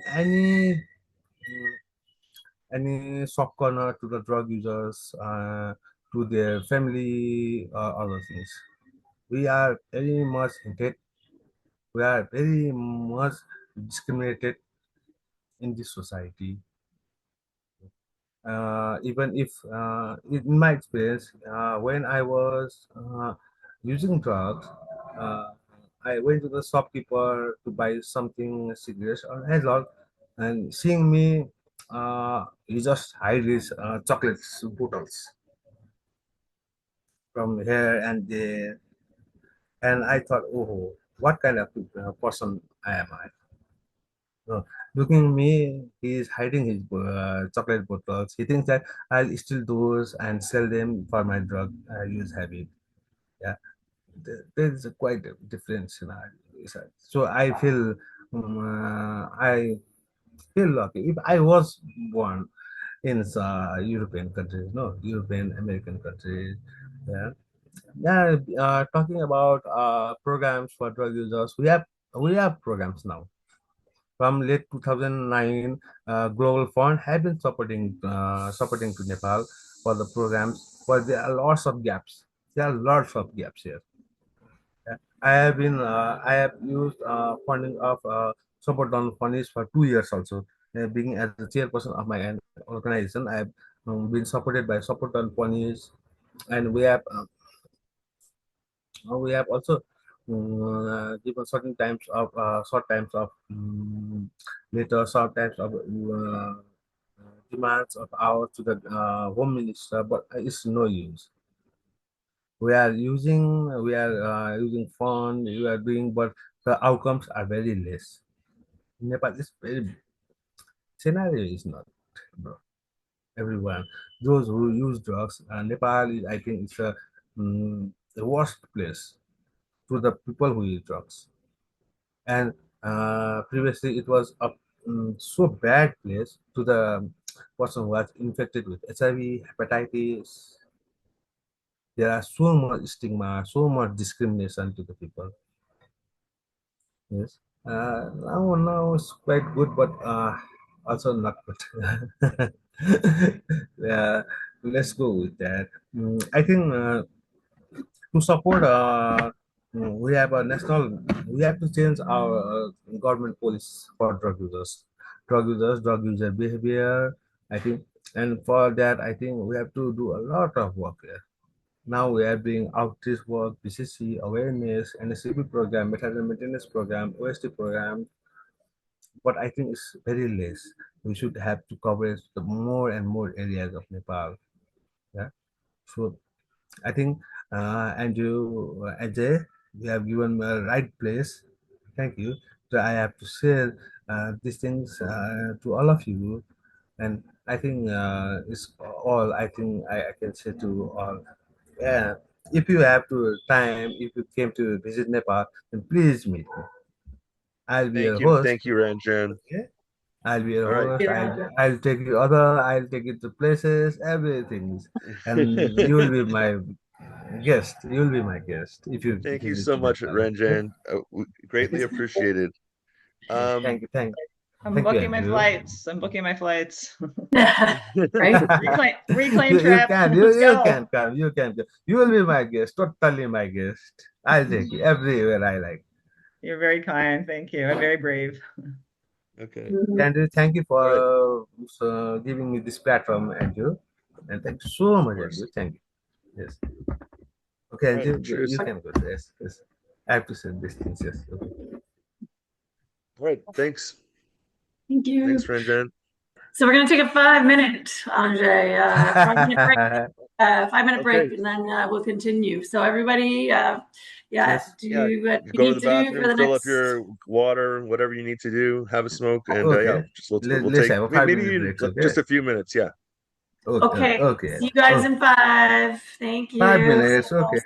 Speaker 9: any soft corner to the drug users, to their family, other things. We are very much hated. We are very much discriminated in this society. Even if, in my experience, when I was using drugs, uh, I went to the shopkeeper to buy something cigarettes or alcohol, and seeing me, he just hide his chocolates bottles from here and there, and I thought, oh, what kind of person I am I? So, looking at me, he is hiding his chocolate bottles. He thinks that I'll steal those and sell them for my drug use habit. Yeah, there is a quite a different scenario. So I feel lucky. If I was born in European countries, no, European American countries, yeah, yeah. Talking about programs for drug users, we have programs now. From late 2009, Global Fund have been supporting to Nepal for the programs, but there are lots of gaps. There are lots of gaps here. I have used funding of support on funds for 2 years also. Being as the chairperson of my organization, I have been supported by support on funds, and we have also given certain times of short times of later short times of demands of ours to the home minister, but it's no use. We are using fund, we are doing, but the outcomes are very less. Nepal is very scenario is not, bro. Everyone, those who use drugs, Nepal is, I think, it's the worst place to the people who use drugs. And previously it was a so bad place to the person who was infected with HIV, hepatitis. There are so much stigma, so much discrimination to the people. Yes. Now it's quite good, but also not good. Yeah, let's go with that. I think to support we have to change our government policy for drug user behavior, I think. And for that, I think we have to do a lot of work here. Now we are doing outreach work, BCC awareness, and a civil program, method and maintenance program, OST program, but I think it's very less. We should have to cover the more and more areas of Nepal. Yeah. So I think Andrew, Ajay, you have given me a right place. Thank you. So I have to share these things to all of you, and I think it's all I can say to all. Yeah. If you have to time, if you came to visit Nepal, then please meet me. I'll be your host.
Speaker 1: Thank you, Ranjan.
Speaker 9: Okay. I'll be your
Speaker 1: All right.
Speaker 9: host.
Speaker 3: Yeah.
Speaker 9: I'll take you I'll take you to places, everything, and you will be my guest. You'll be my guest if
Speaker 1: Thank
Speaker 9: you
Speaker 1: you
Speaker 9: need
Speaker 1: so
Speaker 9: to be
Speaker 1: much,
Speaker 9: traveling. Okay?
Speaker 1: Ranjan. Greatly appreciated. Um,
Speaker 4: I'm
Speaker 9: thank you,
Speaker 4: booking my
Speaker 9: Andrew.
Speaker 4: flights. I'm booking my flights.
Speaker 3: Right?
Speaker 4: Reclaim trip.
Speaker 9: You
Speaker 4: Let's go.
Speaker 9: can come. You can come. You will be my guest. Totally my guest. I'll take you everywhere I like.
Speaker 4: You're very kind. Thank you. I'm very brave.
Speaker 1: okay.
Speaker 3: Mhm.
Speaker 9: Andrew, thank you
Speaker 1: All right.
Speaker 9: for giving me this platform, Andrew. And thank you so
Speaker 1: Of
Speaker 9: much,
Speaker 1: course.
Speaker 9: Andrew. Thank you. Yes. Okay,
Speaker 1: All right.
Speaker 9: Andrew,
Speaker 1: Cheers.
Speaker 9: you can go. Yes, yes. I have to send these things. Yes. Okay.
Speaker 1: All right. Thanks.
Speaker 3: Thank
Speaker 1: Thanks,
Speaker 3: you.
Speaker 1: Ranjan.
Speaker 3: So we're going to take a 5 minute, Andre, 5 minute break, 5 minute break,
Speaker 1: Okay.
Speaker 3: and then we'll continue. So everybody, yeah,
Speaker 9: Yes.
Speaker 1: Yeah.
Speaker 3: do what you
Speaker 1: Go to
Speaker 3: need
Speaker 1: the
Speaker 3: to do for
Speaker 1: bathroom,
Speaker 3: the
Speaker 1: fill up
Speaker 3: next.
Speaker 1: your water, whatever you need to do, have a smoke, and yeah,
Speaker 9: Okay.
Speaker 1: just we'll
Speaker 9: Let's
Speaker 1: take
Speaker 9: have a
Speaker 1: maybe
Speaker 9: 5 minute breaks. Okay.
Speaker 1: just a few minutes. Yeah.
Speaker 9: Okay.
Speaker 3: Okay,
Speaker 9: Okay.
Speaker 3: see you guys
Speaker 9: Okay.
Speaker 3: in 5. Thank
Speaker 9: 5
Speaker 3: you.
Speaker 9: minutes. Okay.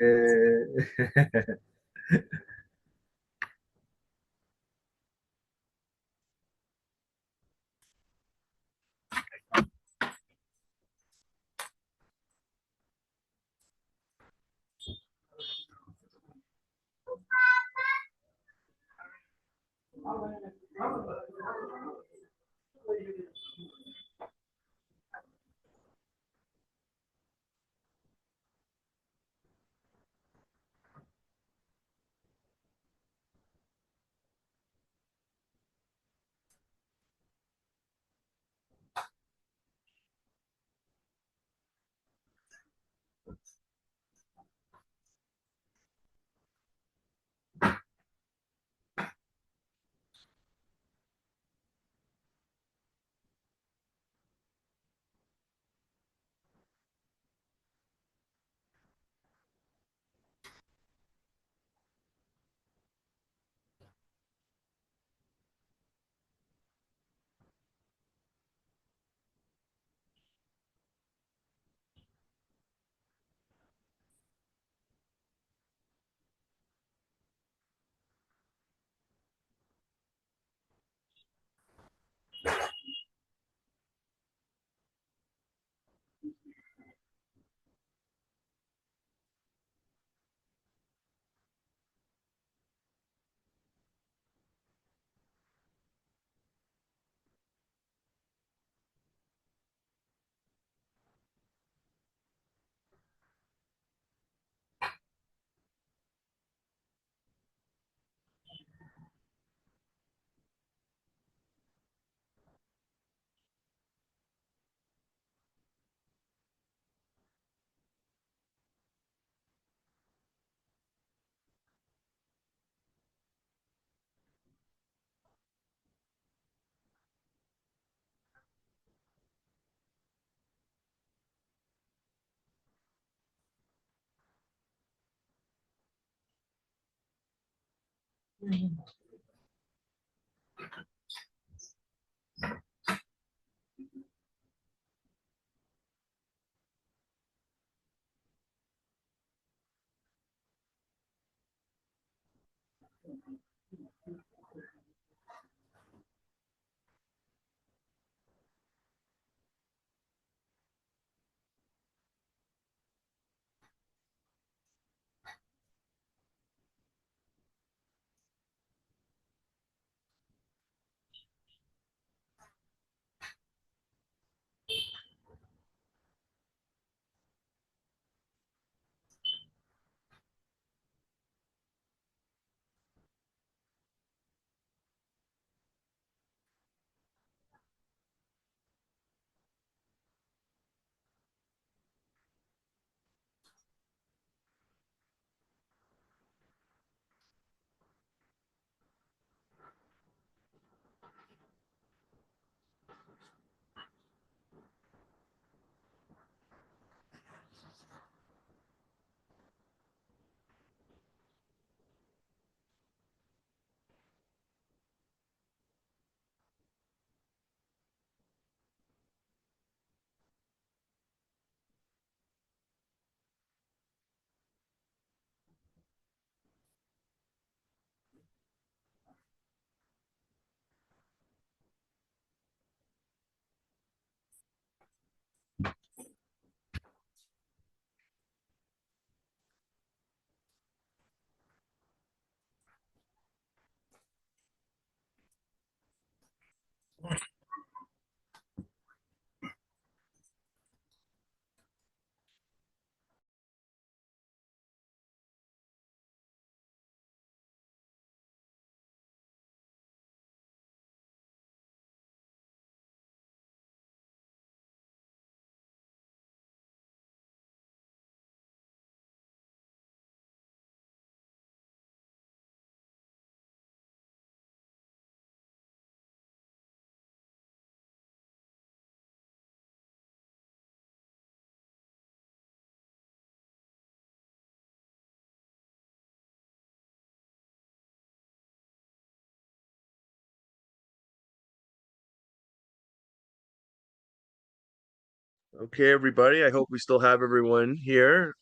Speaker 1: Okay, everybody. I hope we still have everyone here.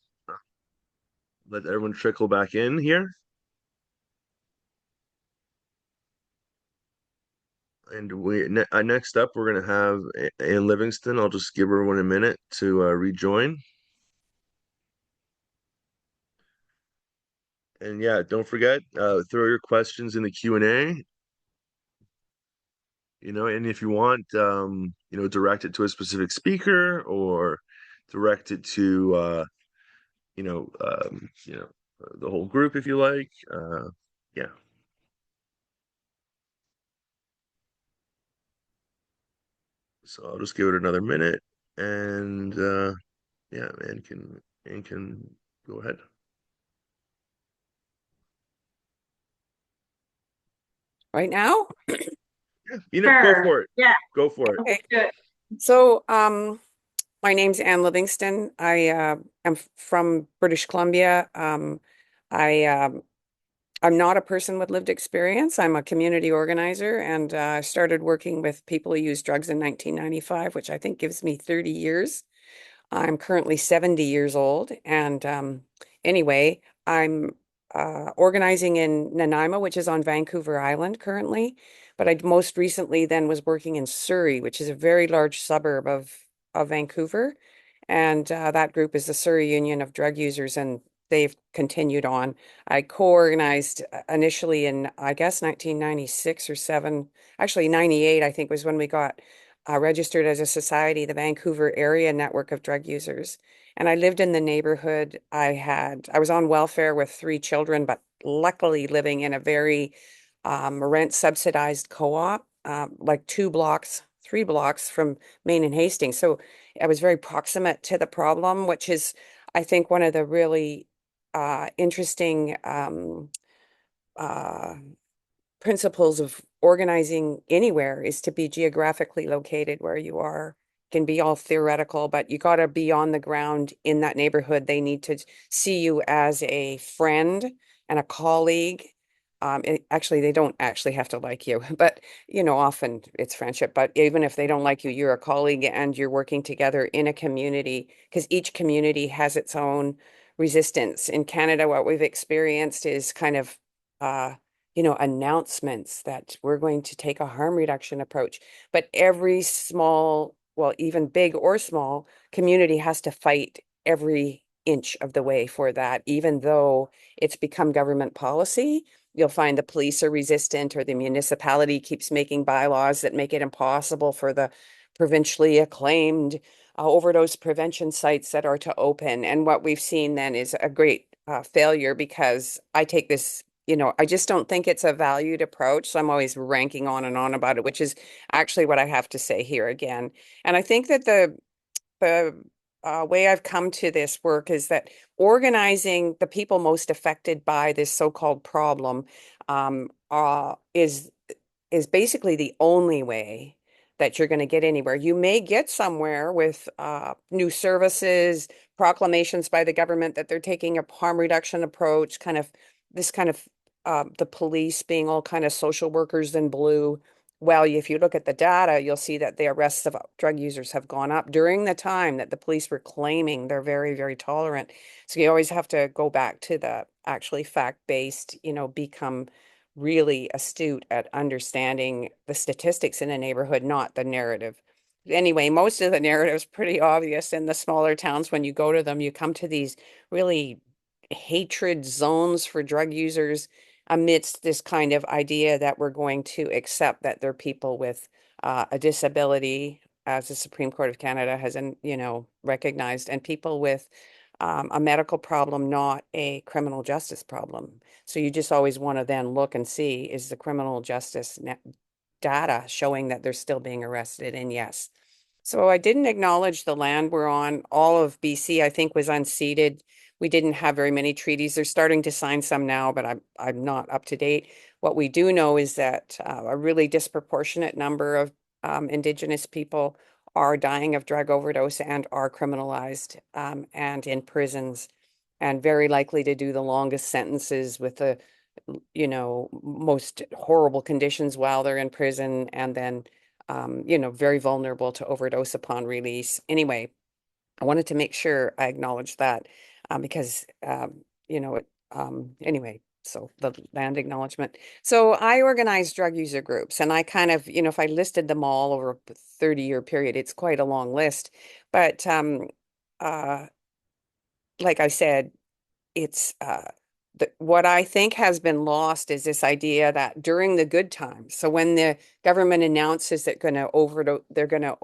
Speaker 1: Let everyone trickle back in here. And next up, we're going to have Ann Livingston. I'll just give everyone a minute to rejoin. And yeah, don't forget, throw your questions in the Q&A. And if you want, direct it to a specific speaker or direct it to, the whole group if you like. Yeah. So I'll just give it another minute, and yeah, and can go ahead.
Speaker 10: Right now?
Speaker 1: Yeah, go for it.
Speaker 3: Yeah.
Speaker 1: Go for it.
Speaker 10: Okay.
Speaker 3: Good.
Speaker 10: So, my name's Ann Livingston. I am from British Columbia. I I'm not a person with lived experience. I'm a community organizer, and I started working with people who use drugs in 1995, which I think gives me 30 years. I'm currently 70 years old. And anyway, I'm organizing in Nanaimo, which is on Vancouver Island currently. But I most recently then was working in Surrey, which is a very large suburb of Vancouver. And that group is the Surrey Union of Drug Users, and they've continued on. I co-organized initially in, I guess, 1996 or 7, actually 98, I think was when we got registered as a society, the Vancouver Area Network of Drug Users. And I lived in the neighborhood. I was on welfare with 3 children, but luckily living in a very rent subsidized co-op, like 3 blocks from Main and Hastings. So I was very proximate to the problem, which is, I think, one of the really interesting uh, principles of organizing anywhere is to be geographically located where you are. Can be all theoretical, but you got to be on the ground in that neighborhood. They need to see you as a friend and a colleague. Actually, they don't actually have to like you, but often it's friendship. But even if they don't like you, you're a colleague and you're working together in a community, because each community has its own resistance. In Canada, what we've experienced is kind of announcements that we're going to take a harm reduction approach. But every small, well, even big or small community has to fight every inch of the way for that, even though it's become government policy. You'll find the police are resistant, or the municipality keeps making bylaws that make it impossible for the provincially acclaimed overdose prevention sites that are to open. And what we've seen then is a great failure, because I take this, I just don't think it's a valued approach. So I'm always ranking on and on about it, which is actually what I have to say here again. And I think that the way I've come to this work is that organizing the people most affected by this so-called problem is basically the only way that you're going to get anywhere. You may get somewhere with new services, proclamations by the government that they're taking a harm reduction approach, kind of this kind of the police being all kind of social workers in blue. Well, if you look at the data, you'll see that the arrests of drug users have gone up during the time that the police were claiming they're very, very tolerant. So you always have to go back to the actually fact-based, become really astute at understanding the statistics in a neighborhood, not the narrative. Anyway, most of the narrative is pretty obvious in the smaller towns. When you go to them, you come to these really hatred zones for drug users, amidst this kind of idea that we're going to accept that they're people with a disability, as the Supreme Court of Canada has, recognized, and people with a medical problem, not a criminal justice problem. So you just always want to then look and see, is the criminal justice data showing that they're still being arrested? And yes. So I didn't acknowledge the land we're on. All of BC, I think, was unceded. We didn't have very many treaties. They're starting to sign some now, but I'm not up to date. What we do know is that a really disproportionate number of Indigenous people are dying of drug overdose and are criminalized and in prisons, and very likely to do the longest sentences with the most horrible conditions while they're in prison, and then very vulnerable to overdose upon release. Anyway, I wanted to make sure I acknowledged that because, anyway, so the land acknowledgement. So I organized drug user groups, and I kind of, if I listed them all over a 30-year period, it's quite a long list. But uh, like I said, it's what I think has been lost is this idea that during the good times, so when the government announces that they're going to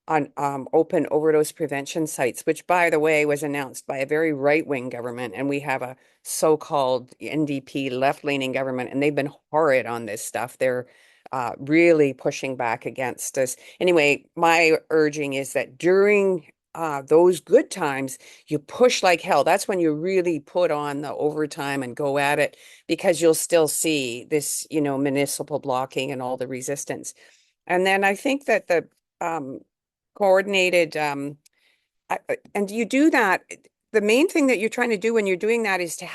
Speaker 10: on open overdose prevention sites, which, by the way, was announced by a very right-wing government, and we have a so-called NDP left-leaning government, and they've been horrid on this stuff. They're really pushing back against us. Anyway, my urging is that during those good times, you push like hell. That's when you really put on the overtime and go at it, because you'll still see this, municipal blocking and all the resistance. And then I think that the coordinated and you do that. The main thing that you're trying to do when you're doing that is to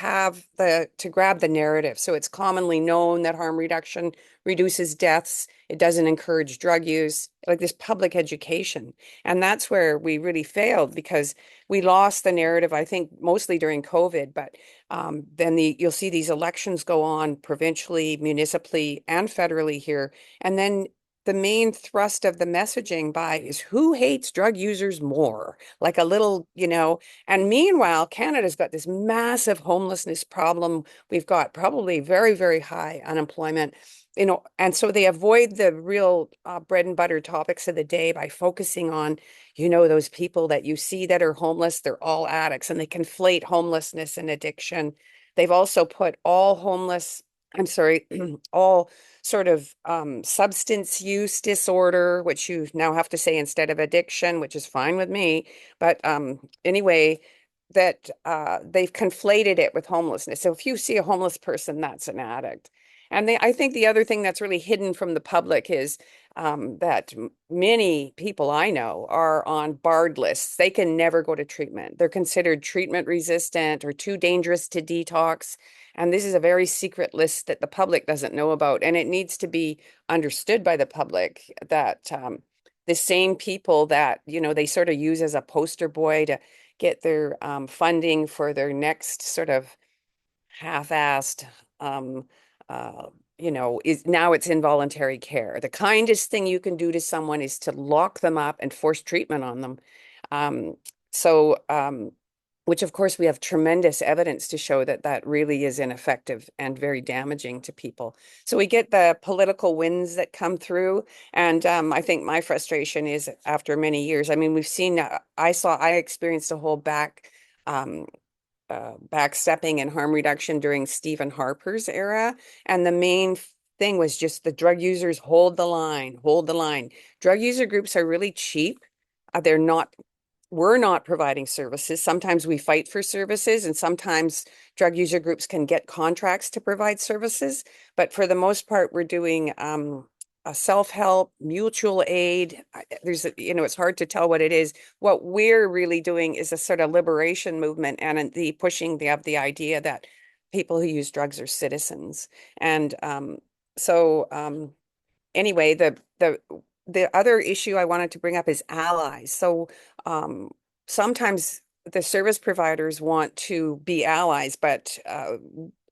Speaker 10: grab the narrative. So it's commonly known that harm reduction reduces deaths. It doesn't encourage drug use, like this public education. And that's where we really failed, because we lost the narrative, I think, mostly during COVID. But then you'll see these elections go on provincially, municipally, and federally here. And then the main thrust of the messaging is who hates drug users more, like a little, and meanwhile, Canada's got this massive homelessness problem. We've got probably very, very high unemployment, and so they avoid the real bread and butter topics of the day by focusing on, those people that you see that are homeless, they're all addicts, and they conflate homelessness and addiction. They've also put all sort of substance use disorder, which you now have to say instead of addiction, which is fine with me. But anyway, that they've conflated it with homelessness. So if you see a homeless person, that's an addict. And I think the other thing that's really hidden from the public is that many people I know are on barred lists. They can never go to treatment. They're considered treatment resistant or too dangerous to detox. And this is a very secret list that the public doesn't know about. And it needs to be understood by the public that the same people that, they sort of use as a poster boy to get their funding for their next sort of half-assed, is now it's involuntary care. The kindest thing you can do to someone is to lock them up and force treatment on them. So which of course we have tremendous evidence to show that that really is ineffective and very damaging to people. So we get the political wins that come through. And I think my frustration is after many years, I mean, we've seen, I experienced a whole backstepping and harm reduction during Stephen Harper's era. And the main thing was just the drug users hold the line, hold the line. Drug user groups are really cheap. We're not providing services. Sometimes we fight for services, and sometimes drug user groups can get contracts to provide services. But for the most part, we're doing a self-help, mutual aid. It's hard to tell what it is. What we're really doing is a sort of liberation movement and the pushing of the idea that people who use drugs are citizens. And anyway, the other issue I wanted to bring up is allies. So sometimes the service providers want to be allies, but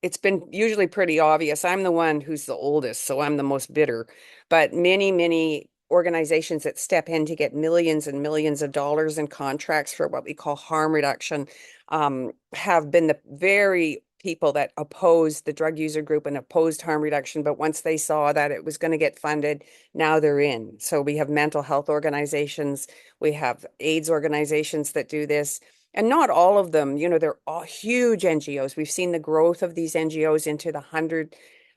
Speaker 10: it's been usually pretty obvious. I'm the one who's the oldest, so I'm the most bitter. But many, many organizations that step in to get millions and millions of dollars in contracts for what we call harm reduction have been the very people that opposed the drug user group and opposed harm reduction. But once they saw that it was going to get funded, now they're in. So we have mental health organizations, we have AIDS organizations that do this. And not all of them, they're all huge NGOs. We've seen the growth of these NGOs into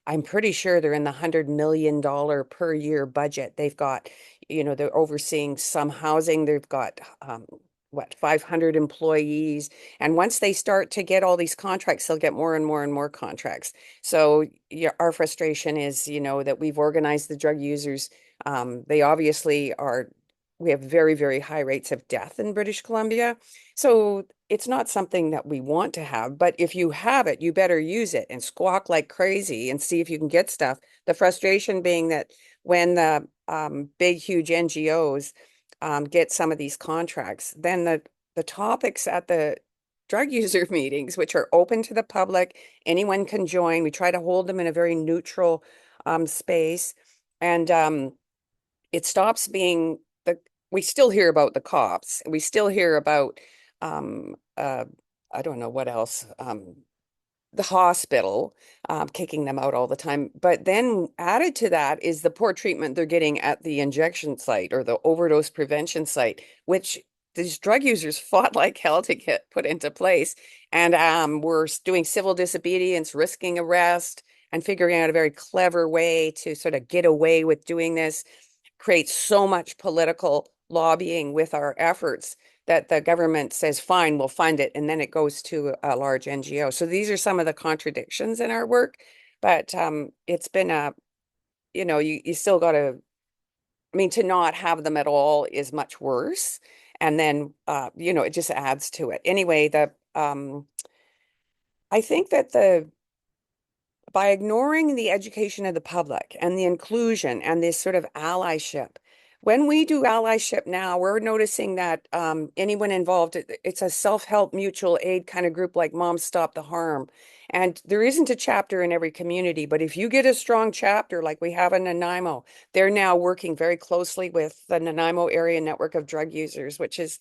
Speaker 10: I'm pretty sure they're in the $100 million per year budget. They've got, they're overseeing some housing. They've got, 500 employees. And once they start to get all these contracts, they'll get more and more and more contracts. So our frustration is, that we've organized the drug users. They obviously we have very, very high rates of death in British Columbia. So it's not something that we want to have, but if you have it, you better use it and squawk like crazy and see if you can get stuff. The frustration being that when the big, huge NGOs get some of these contracts, then the topics at the drug user meetings, which are open to the public, anyone can join. We try to hold them in a very neutral space. And it stops being we still hear about the cops. We still hear about, I don't know what else, the hospital kicking them out all the time. But then added to that is the poor treatment they're getting at the injection site or the overdose prevention site, which these drug users fought like hell to get put into place. And we're doing civil disobedience, risking arrest, and figuring out a very clever way to sort of get away with doing this, create so much political lobbying with our efforts that the government says, fine, we'll fund it. And then it goes to a large NGO. So these are some of the contradictions in our work. But it's been you still got to, I mean, to not have them at all is much worse. And then, it just adds to it. Anyway, I think that by ignoring the education of the public and the inclusion and this sort of allyship, when we do allyship now, we're noticing that anyone involved, it's a self-help mutual aid kind of group like Moms Stop the Harm. And there isn't a chapter in every community, but if you get a strong chapter like we have in Nanaimo, they're now working very closely with the Nanaimo Area Network of Drug Users, which is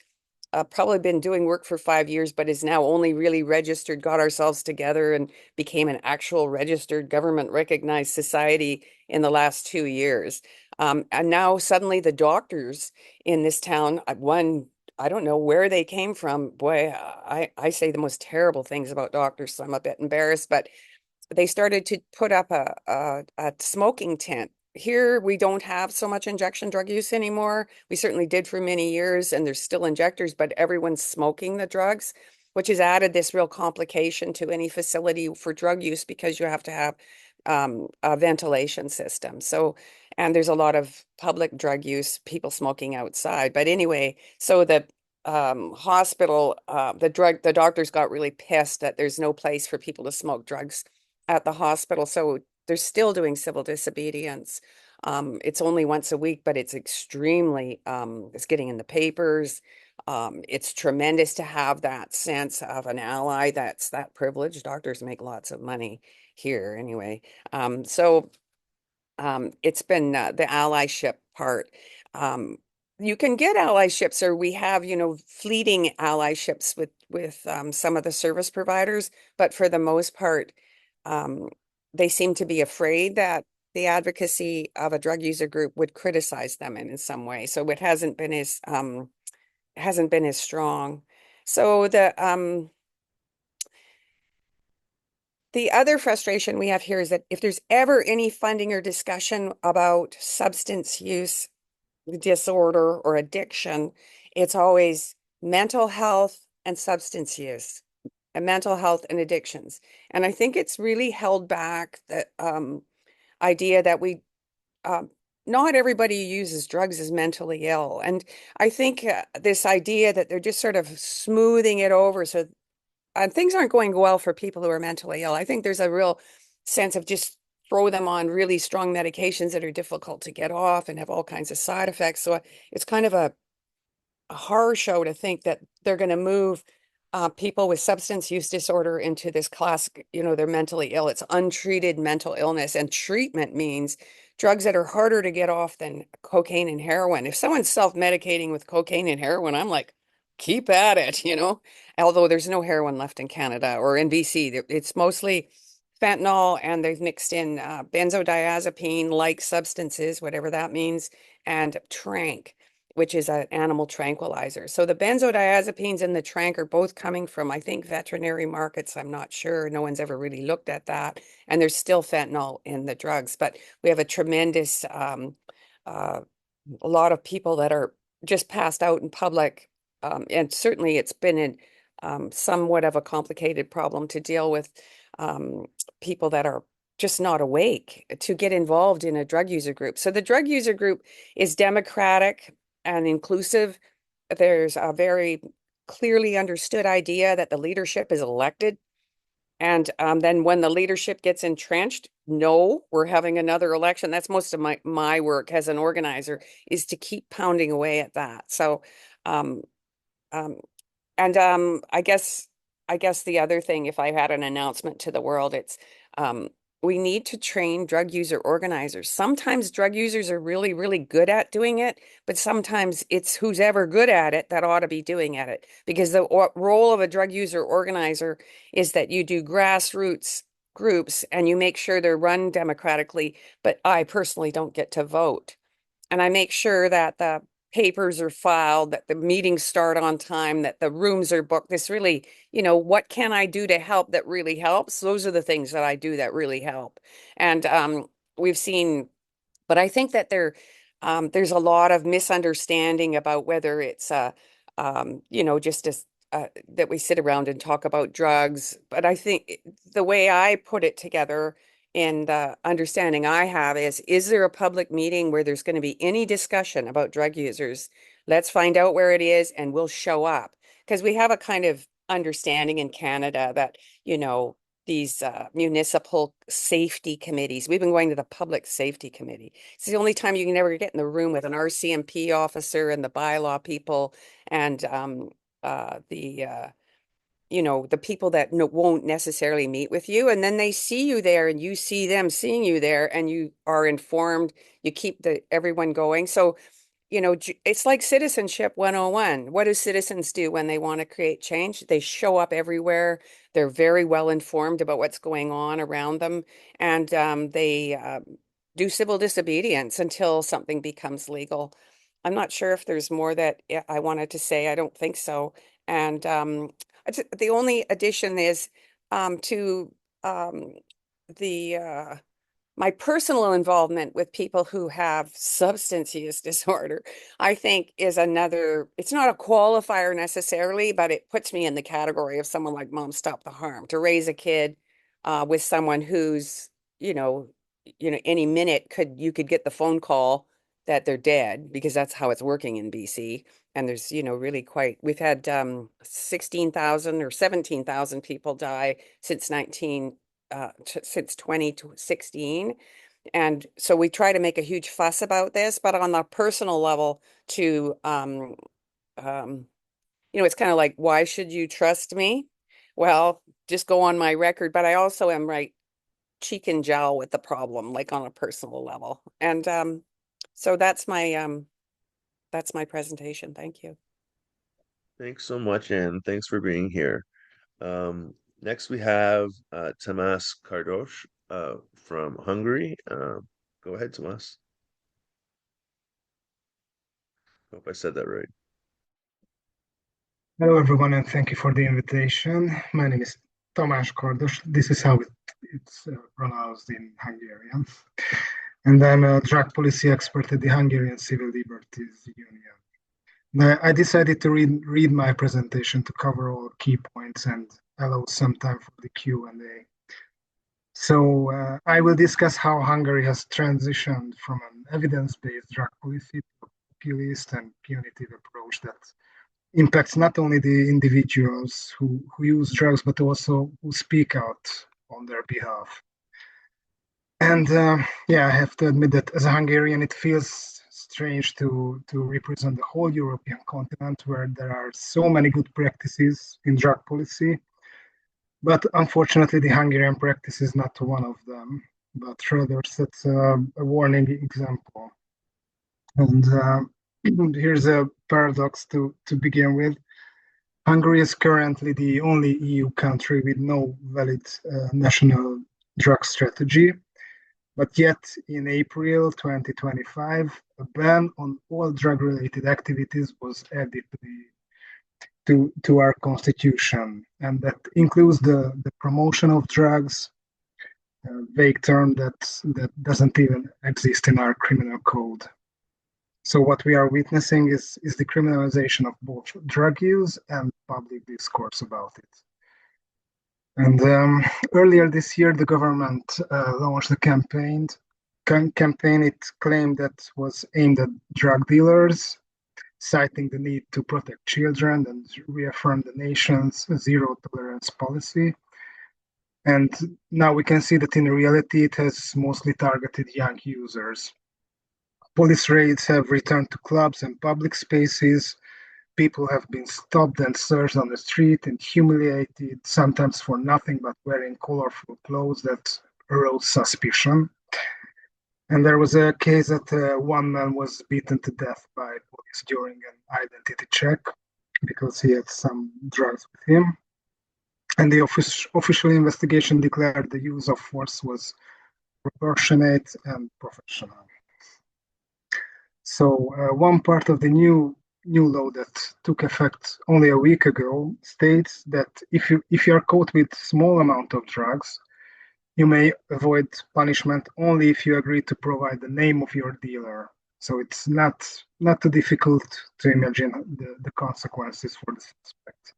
Speaker 10: probably been doing work for 5 years, but is now only really registered, got ourselves together and became an actual registered government recognized society in the last 2 years. And now suddenly the doctors in this town, I don't know where they came from. Boy, I say the most terrible things about doctors, so I'm a bit embarrassed, but they started to put up a smoking tent. Here, we don't have so much injection drug use anymore. We certainly did for many years, and there's still injectors, but everyone's smoking the drugs, which has added this real complication to any facility for drug use because you have to have a ventilation system. So, and there's a lot of public drug use, people smoking outside. But anyway, so the hospital, the doctors got really pissed that there's no place for people to smoke drugs at the hospital. So they're still doing civil disobedience. It's only once a week, but it's extremely, it's getting in the papers. It's tremendous to have that sense of an ally. That's that privilege. Doctors make lots of money here anyway. It's been the allyship part. You can get allyships, or we have, fleeting allyships with some of the service providers, but for the most part, they seem to be afraid that the advocacy of a drug user group would criticize them in some way. So it hasn't been as strong. So the other frustration we have here is that if there's ever any funding or discussion about substance use disorder or addiction, it's always mental health and substance use, and mental health and addictions. And I think it's really held back the idea that not everybody who uses drugs is mentally ill. And I think this idea that they're just sort of smoothing it over so things aren't going well for people who are mentally ill. I think there's a real sense of just throw them on really strong medications that are difficult to get off and have all kinds of side effects. So it's kind of a horror show to think that they're going to move people with substance use disorder into this class, they're mentally ill. It's untreated mental illness, and treatment means drugs that are harder to get off than cocaine and heroin. If someone's self-medicating with cocaine and heroin, I'm like, keep at it, although there's no heroin left in Canada or in BC. It's mostly fentanyl, and they've mixed in benzodiazepine-like substances, whatever that means, and tranq, which is an animal tranquilizer. So the benzodiazepines and the tranq are both coming from, I think, veterinary markets. I'm not sure. No one's ever really looked at that. And there's still fentanyl in the drugs. But we have a tremendous, a lot of people that are just passed out in public. And certainly it's been somewhat of a complicated problem to deal with people that are just not awake to get involved in a drug user group. So the drug user group is democratic and inclusive. There's a very clearly understood idea that the leadership is elected. And then when the leadership gets entrenched, no, we're having another election. That's most of my work as an organizer, is to keep pounding away at that. So I guess the other thing, if I had an announcement to the world, it's we need to train drug user organizers. Sometimes drug users are really, really good at doing it, but sometimes it's who's ever good at it that ought to be doing it. Because the role of a drug user organizer is that you do grassroots groups and you make sure they're run democratically, but I personally don't get to vote. And I make sure that the papers are filed, that the meetings start on time, that the rooms are booked. This really, what can I do to help that really helps? Those are the things that I do that really help. And we've seen, but I think that there's a lot of misunderstanding about whether it's just as that we sit around and talk about drugs. But I think the way I put it together and the understanding I have is there a public meeting where there's going to be any discussion about drug users? Let's find out where it is and we'll show up. Because we have a kind of understanding in Canada that, these municipal safety committees, we've been going to the public safety committee. It's the only time you can ever get in the room with an RCMP officer and the bylaw people and the people that won't necessarily meet with you, and then they see you there and you see them seeing you there and you are informed, you keep everyone going. So, it's like citizenship 101. What do citizens do when they want to create change? They show up everywhere. They're very well informed about what's going on around them, and they do civil disobedience until something becomes legal. I'm not sure if there's more that I wanted to say. I don't think so. And the only addition is to the my personal involvement with people who have substance use disorder, I think is another, it's not a qualifier necessarily, but it puts me in the category of someone like Mom Stop the Harm. To raise a kid with someone who's, any minute you could get the phone call that they're dead, because that's how it's working in BC. And there's, we've had 16,000 or 17,000 people die since 2016. And so we try to make a huge fuss about this, but on the personal level it's kind of like, why should you trust me? Well, just go on my record, but I also am right cheek and jowl with the problem, like on a personal level. And so that's my presentation. Thank you.
Speaker 1: Thanks so much, Anne. Thanks for being here. Next, we have Tamás Kardos from Hungary. Go ahead, Tamás. Hope I said that right.
Speaker 11: Hello, everyone, and thank you for the invitation. My name is Tamás Kardos. This is how it's pronounced in Hungarian. And I'm a drug policy expert at the Hungarian Civil Liberties Union. Now, I decided to read my presentation to cover all key points and allow some time for the Q&A. So I will discuss how Hungary has transitioned from an evidence-based drug policy to a populist and punitive approach that impacts not only the individuals who use drugs, but also who speak out on their behalf. And I have to admit that as a Hungarian, it feels strange to represent the whole European continent where there are so many good practices in drug policy. But unfortunately, the Hungarian practice is not one of them, but rather sets a warning example. And here's a paradox to begin with. Hungary is currently the only EU country with no valid national drug strategy. But yet, in April 2025, a ban on all drug-related activities was added to our constitution, and that includes the promotion of drugs, a vague term that doesn't even exist in our criminal code. So what we are witnessing is the criminalization of both drug use and public discourse about it. And earlier this year, the government launched a campaign it claimed that was aimed at drug dealers, citing the need to protect children and reaffirm the nation's zero tolerance policy. And now we can see that in reality, it has mostly targeted young users. Police raids have returned to clubs and public spaces, people have been stopped and searched on the street and humiliated, sometimes for nothing but wearing colorful clothes that aroused suspicion. And there was a case that one man was beaten to death by police during an identity check because he had some drugs with him. And the official investigation declared the use of force was proportionate and professional. So one part of the new law that took effect only a week ago states that if you are caught with small amount of drugs, you may avoid punishment only if you agree to provide the name of your dealer. So it's not too difficult to imagine the consequences for the suspect.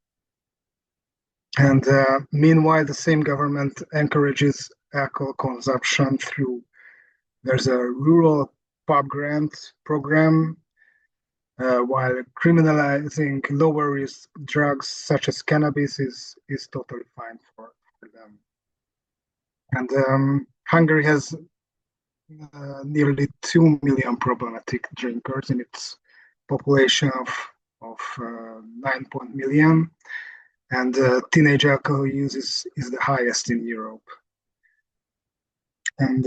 Speaker 11: And meanwhile, the same government encourages alcohol consumption through, there's a rural pub grant program, while criminalizing lower risk drugs such as cannabis is totally fine for them. And Hungary has nearly 2 million problematic drinkers in its population of 9 million, and teenage alcohol use is the highest in Europe. And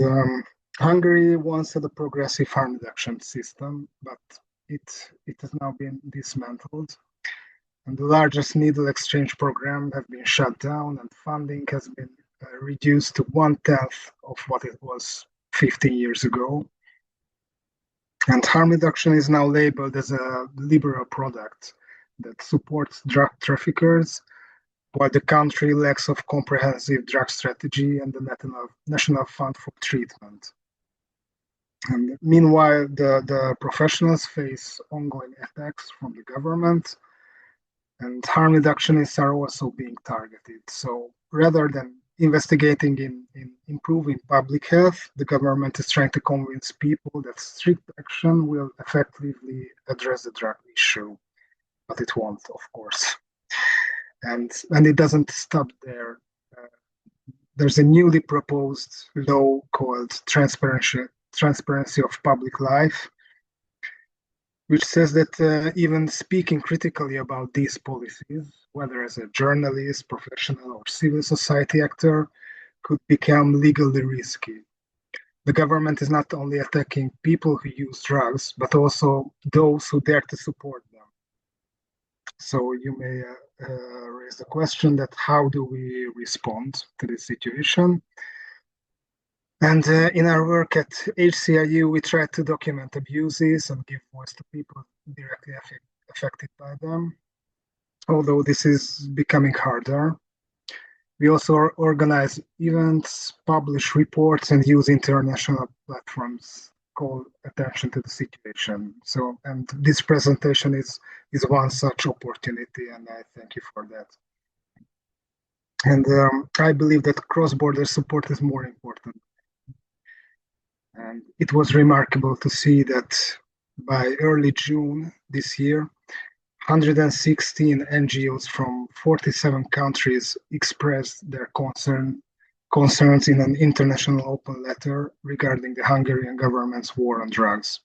Speaker 11: Hungary once had a progressive harm reduction system, but it has now been dismantled. And the largest needle exchange program have been shut down, and funding has been reduced to 1/10 of what it was 15 years ago. And harm reduction is now labeled as a liberal product that supports drug traffickers, while the country lacks of comprehensive drug strategy and the National Fund for Treatment. And meanwhile, the professionals face ongoing attacks from the government, and harm reductionists are also being targeted. So rather than investigating in improving public health, the government is trying to convince people that strict action will effectively address the drug issue, but it won't, of course. And it doesn't stop there. There's a newly proposed law called Transparency of Public Life, which says that even speaking critically about these policies, whether as a journalist, professional, or civil society actor, could become legally risky. The government is not only attacking people who use drugs, but also those who dare to support them. So you may raise the question that how do we respond to this situation? And in our work at HCIU, we try to document abuses and give voice to people directly affected by them, although this is becoming harder. We also organize events, publish reports, and use international platforms call attention to the situation. So, and this presentation is one such opportunity, and I thank you for that. And I believe that cross-border support is more important. And it was remarkable to see that by early June this year, 116 NGOs from 47 countries expressed their concerns in an international open letter regarding the Hungarian government's war on drugs.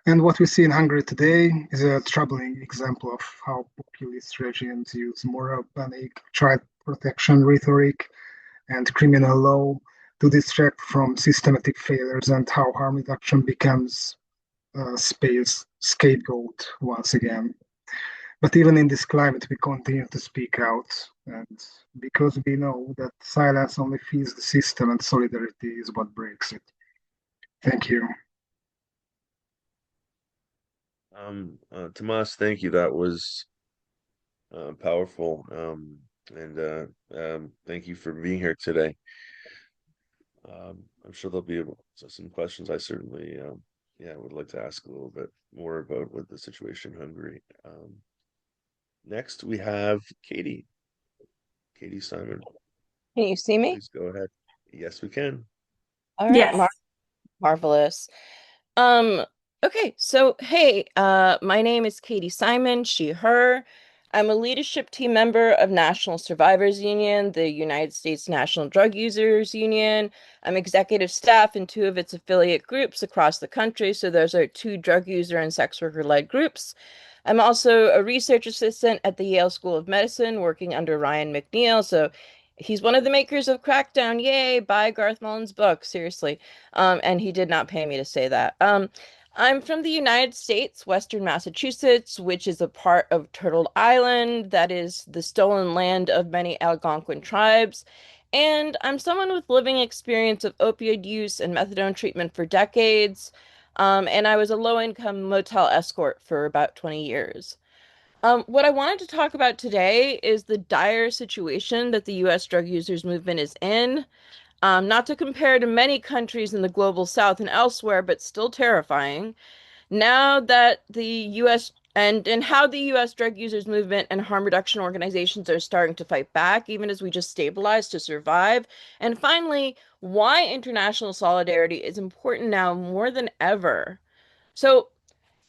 Speaker 11: And what we see in Hungary today is a troubling example of how populist regimes use moral panic, child protection rhetoric, and criminal law to distract from systematic failures, and how harm reduction becomes a scapegoat once again. But even in this climate, we continue to speak out, and because we know that silence only feeds the system and solidarity is what breaks it. Thank you.
Speaker 1: Tomas, thank you. That was powerful. Thank you for being here today. I'm sure there'll be some questions I certainly would like to ask a little bit more about with the situation in Hungary. Next we have Katie Simon.
Speaker 12: Can you see me?
Speaker 1: Please go ahead. Yes, we can.
Speaker 12: All right.
Speaker 3: Yes.
Speaker 12: Marvelous. Okay, so hey, my name is Katie Simon, she, her. I'm a leadership team member of National Survivors Union, the United States National Drug Users Union. I'm executive staff in 2 of its affiliate groups across the country. So those are 2 drug user and sex worker-led groups. I'm also a research assistant at the Yale School of Medicine, working under Ryan McNeil. So he's one of the makers of Crackdown. Yay, buy Garth Mullen's book, seriously. And he did not pay me to say that. I'm from the United States, Western Massachusetts, which is a part of Turtle Island, that is the stolen land of many Algonquin tribes. And I'm someone with living experience of opioid use and methadone treatment for decades. And I was a low-income motel escort for about 20 years. What I wanted to talk about today is the dire situation that the U.S. drug users movement is in. Not to compare to many countries in the global south and elsewhere, but still terrifying. Now that the U.S. and how the U.S. drug users movement and harm reduction organizations are starting to fight back, even as we just stabilize to survive. And finally, why international solidarity is important now more than ever. So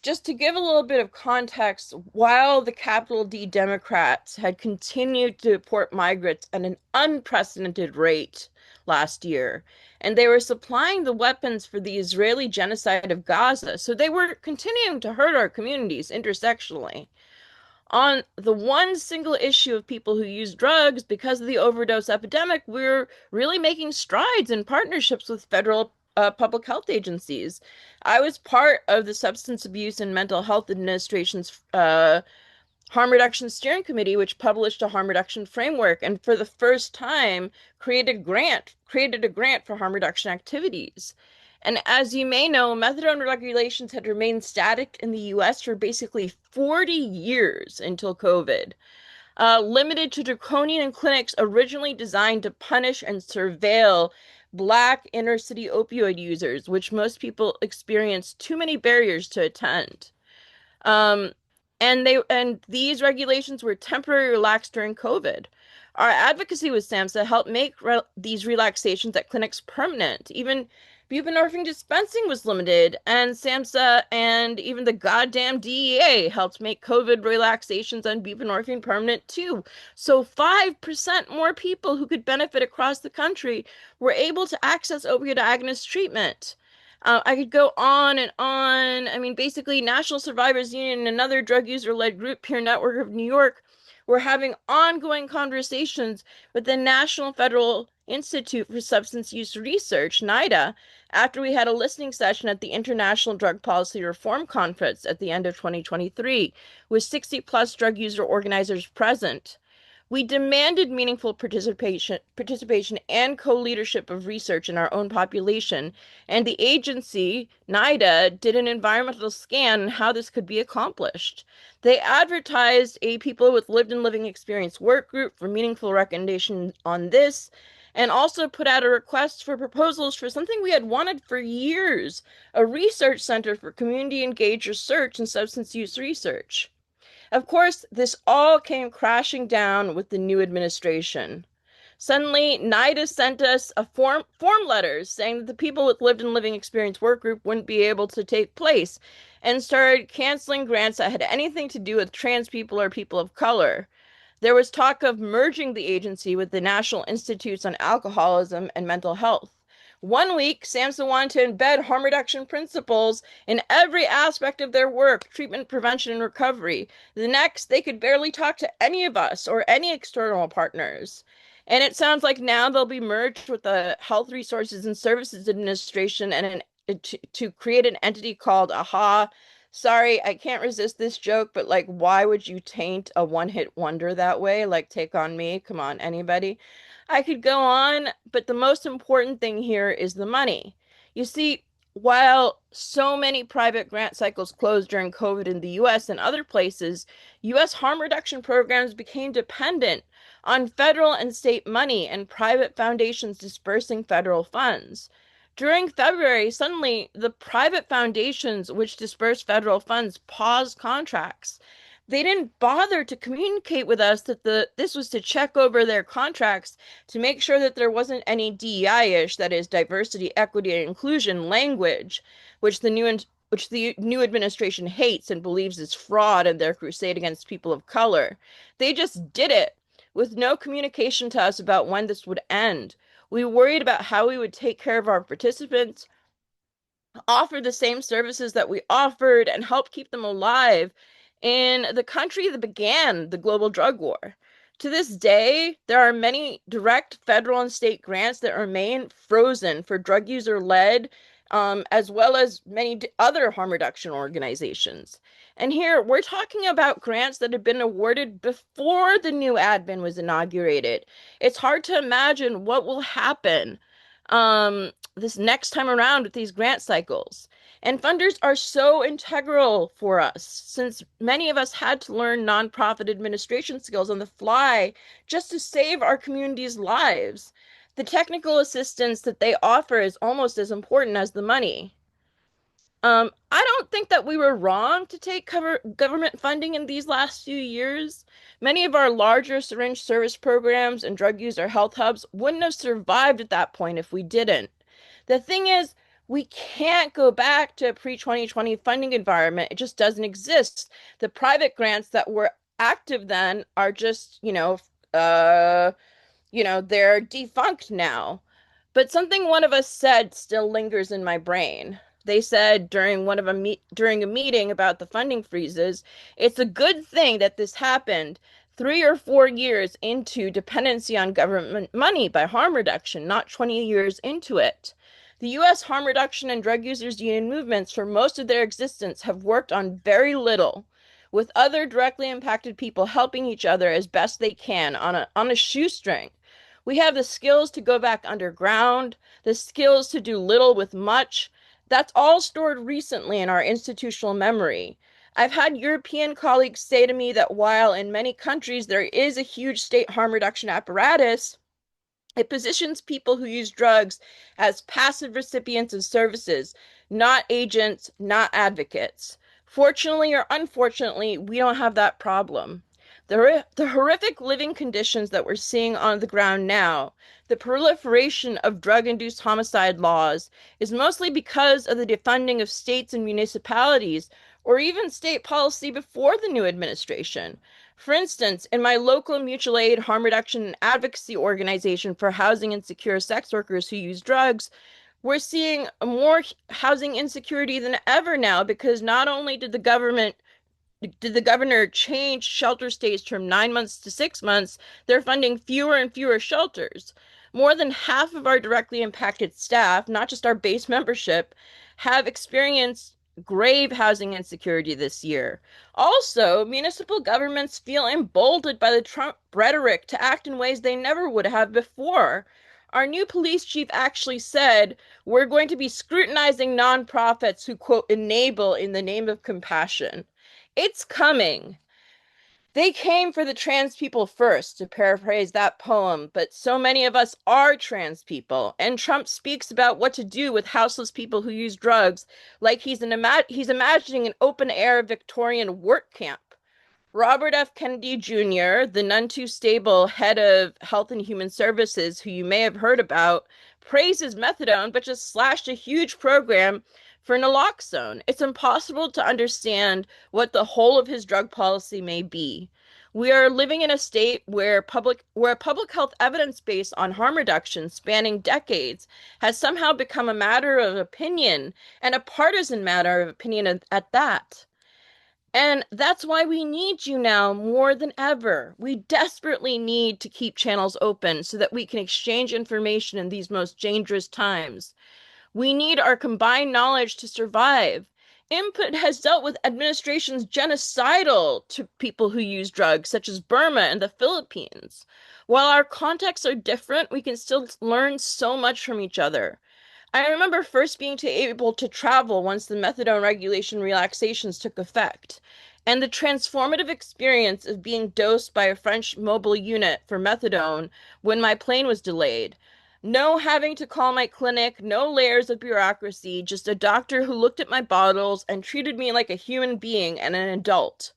Speaker 12: just to give a little bit of context, while the capital D Democrats had continued to deport migrants at an unprecedented rate last year, and they were supplying the weapons for the Israeli genocide of Gaza, so they were continuing to hurt our communities intersectionally. On the one single issue of people who use drugs because of the overdose epidemic, we're really making strides in partnerships with federal public health agencies. I was part of the Substance Abuse and Mental Health Administration's Harm Reduction Steering Committee, which published a harm reduction framework, and for the first time created a grant for harm reduction activities. And as you may know, methadone regulations had remained static in the US for basically 40 years until COVID, limited to draconian clinics originally designed to punish and surveil Black inner city opioid users, which most people experience too many barriers to attend. Um, and these regulations were temporarily relaxed during COVID. Our advocacy with SAMHSA helped make these relaxations at clinics permanent. Even buprenorphine dispensing was limited, and SAMHSA and even the goddamn DEA helped make COVID relaxations on buprenorphine permanent too. So 5% more people who could benefit across the country were able to access opioid agonist treatment. I could go on and on. I mean, basically, National Survivors Union and another drug user-led group, Peer Network of New York, were having ongoing conversations with the National Federal Institute for Substance Use Research, NIDA, after we had a listening session at the International Drug Policy Reform Conference at the end of 2023, with 60-plus drug user organizers present. We demanded meaningful participation and co-leadership of research in our own population, and the agency, NIDA, did an environmental scan on how this could be accomplished. They advertised a people with lived and living experience work group for meaningful recommendation on this, and also put out a request for proposals for something we had wanted for years, a research center for community engaged research and substance use research. Of course, this all came crashing down with the new administration. Suddenly, NIDA sent us a form letters saying that the people with lived and living experience work group wouldn't be able to take place, and started canceling grants that had anything to do with trans people or people of color. There was talk of merging the agency with the National Institutes on Alcoholism and Mental Health. One week, SAMHSA wanted to embed harm reduction principles in every aspect of their work, treatment, prevention, and recovery. The next, they could barely talk to any of us or any external partners. And it sounds like now they'll be merged with the Health Resources and Services Administration and to create an entity called AHA. Sorry, I can't resist this joke, but like, why would you taint a one-hit wonder that way? Like, Take On Me? Come on, anybody? I could go on, but the most important thing here is the money. You see, while so many private grant cycles closed during COVID in the US and other places, US harm reduction programs became dependent on federal and state money and private foundations dispersing federal funds. During February, suddenly the private foundations which disperse federal funds paused contracts. They didn't bother to communicate with us that this was to check over their contracts to make sure that there wasn't any DEI-ish, that is diversity, equity, and inclusion language, which the new which the new administration hates and believes is fraud in their crusade against people of color. They just did it with no communication to us about when this would end. We worried about how we would take care of our participants, offer the same services that we offered, and help keep them alive in the country that began the global drug war. To this day, there are many direct federal and state grants that remain frozen for drug user led, as well as many other harm reduction organizations. And here we're talking about grants that have been awarded before the new admin was inaugurated. It's hard to imagine what will happen this next time around with these grant cycles. And funders are so integral for us since many of us had to learn nonprofit administration skills on the fly just to save our communities' lives. The technical assistance that they offer is almost as important as the money. I don't think that we were wrong to take government funding in these last few years. Many of our larger syringe service programs and drug user health hubs wouldn't have survived at that point if we didn't. The thing is, we can't go back to a pre-2020 funding environment. It just doesn't exist. The private grants that were active then are just, they're defunct now. But something one of us said still lingers in my brain. They said during during a meeting about the funding freezes, it's a good thing that this happened 3 or 4 years into dependency on government money by harm reduction, not 20 years into it. The U.S. harm reduction and drug users union movements for most of their existence have worked on very little, with other directly impacted people helping each other as best they can on a shoestring. We have the skills to go back underground, the skills to do little with much. That's all stored recently in our institutional memory. I've had European colleagues say to me that while in many countries there is a huge state harm reduction apparatus, it positions people who use drugs as passive recipients of services, not agents, not advocates. Fortunately or unfortunately, we don't have that problem. The horrific living conditions that we're seeing on the ground now, the proliferation of drug-induced homicide laws, is mostly because of the defunding of states and municipalities, or even state policy before the new administration. For instance, in my local mutual aid harm reduction and advocacy organization for housing insecure sex workers who use drugs, we're seeing more housing insecurity than ever now because not only did the governor change shelter stays from 9 months to 6 months, they're funding fewer and fewer shelters. More than half of our directly impacted staff, not just our base membership, have experienced grave housing insecurity this year. Also, municipal governments feel emboldened by the Trump rhetoric to act in ways they never would have before. Our new police chief actually said, we're going to be scrutinizing nonprofits who, quote, enable in the name of compassion. It's coming. They came for the trans people first, to paraphrase that poem, but so many of us are trans people, and Trump speaks about what to do with houseless people who use drugs like he's imagining an open-air Victorian work camp. Robert F. Kennedy Jr., the none too stable head of Health and Human Services, who you may have heard about, praises methadone, but just slashed a huge program for naloxone. It's impossible to understand what the whole of his drug policy may be. We are living in a state where a public health evidence base on harm reduction spanning decades has somehow become a matter of opinion, and a partisan matter of opinion at that. And that's why we need you now more than ever. We desperately need to keep channels open so that we can exchange information in these most dangerous times. We need our combined knowledge to survive. Input has dealt with administrations genocidal to people who use drugs, such as Burma and the Philippines. While our contexts are different, we can still learn so much from each other. I remember first being able to travel once the methadone regulation relaxations took effect, and the transformative experience of being dosed by a French mobile unit for methadone when my plane was delayed. No having to call my clinic, no layers of bureaucracy, just a doctor who looked at my bottles and treated me like a human being and an adult.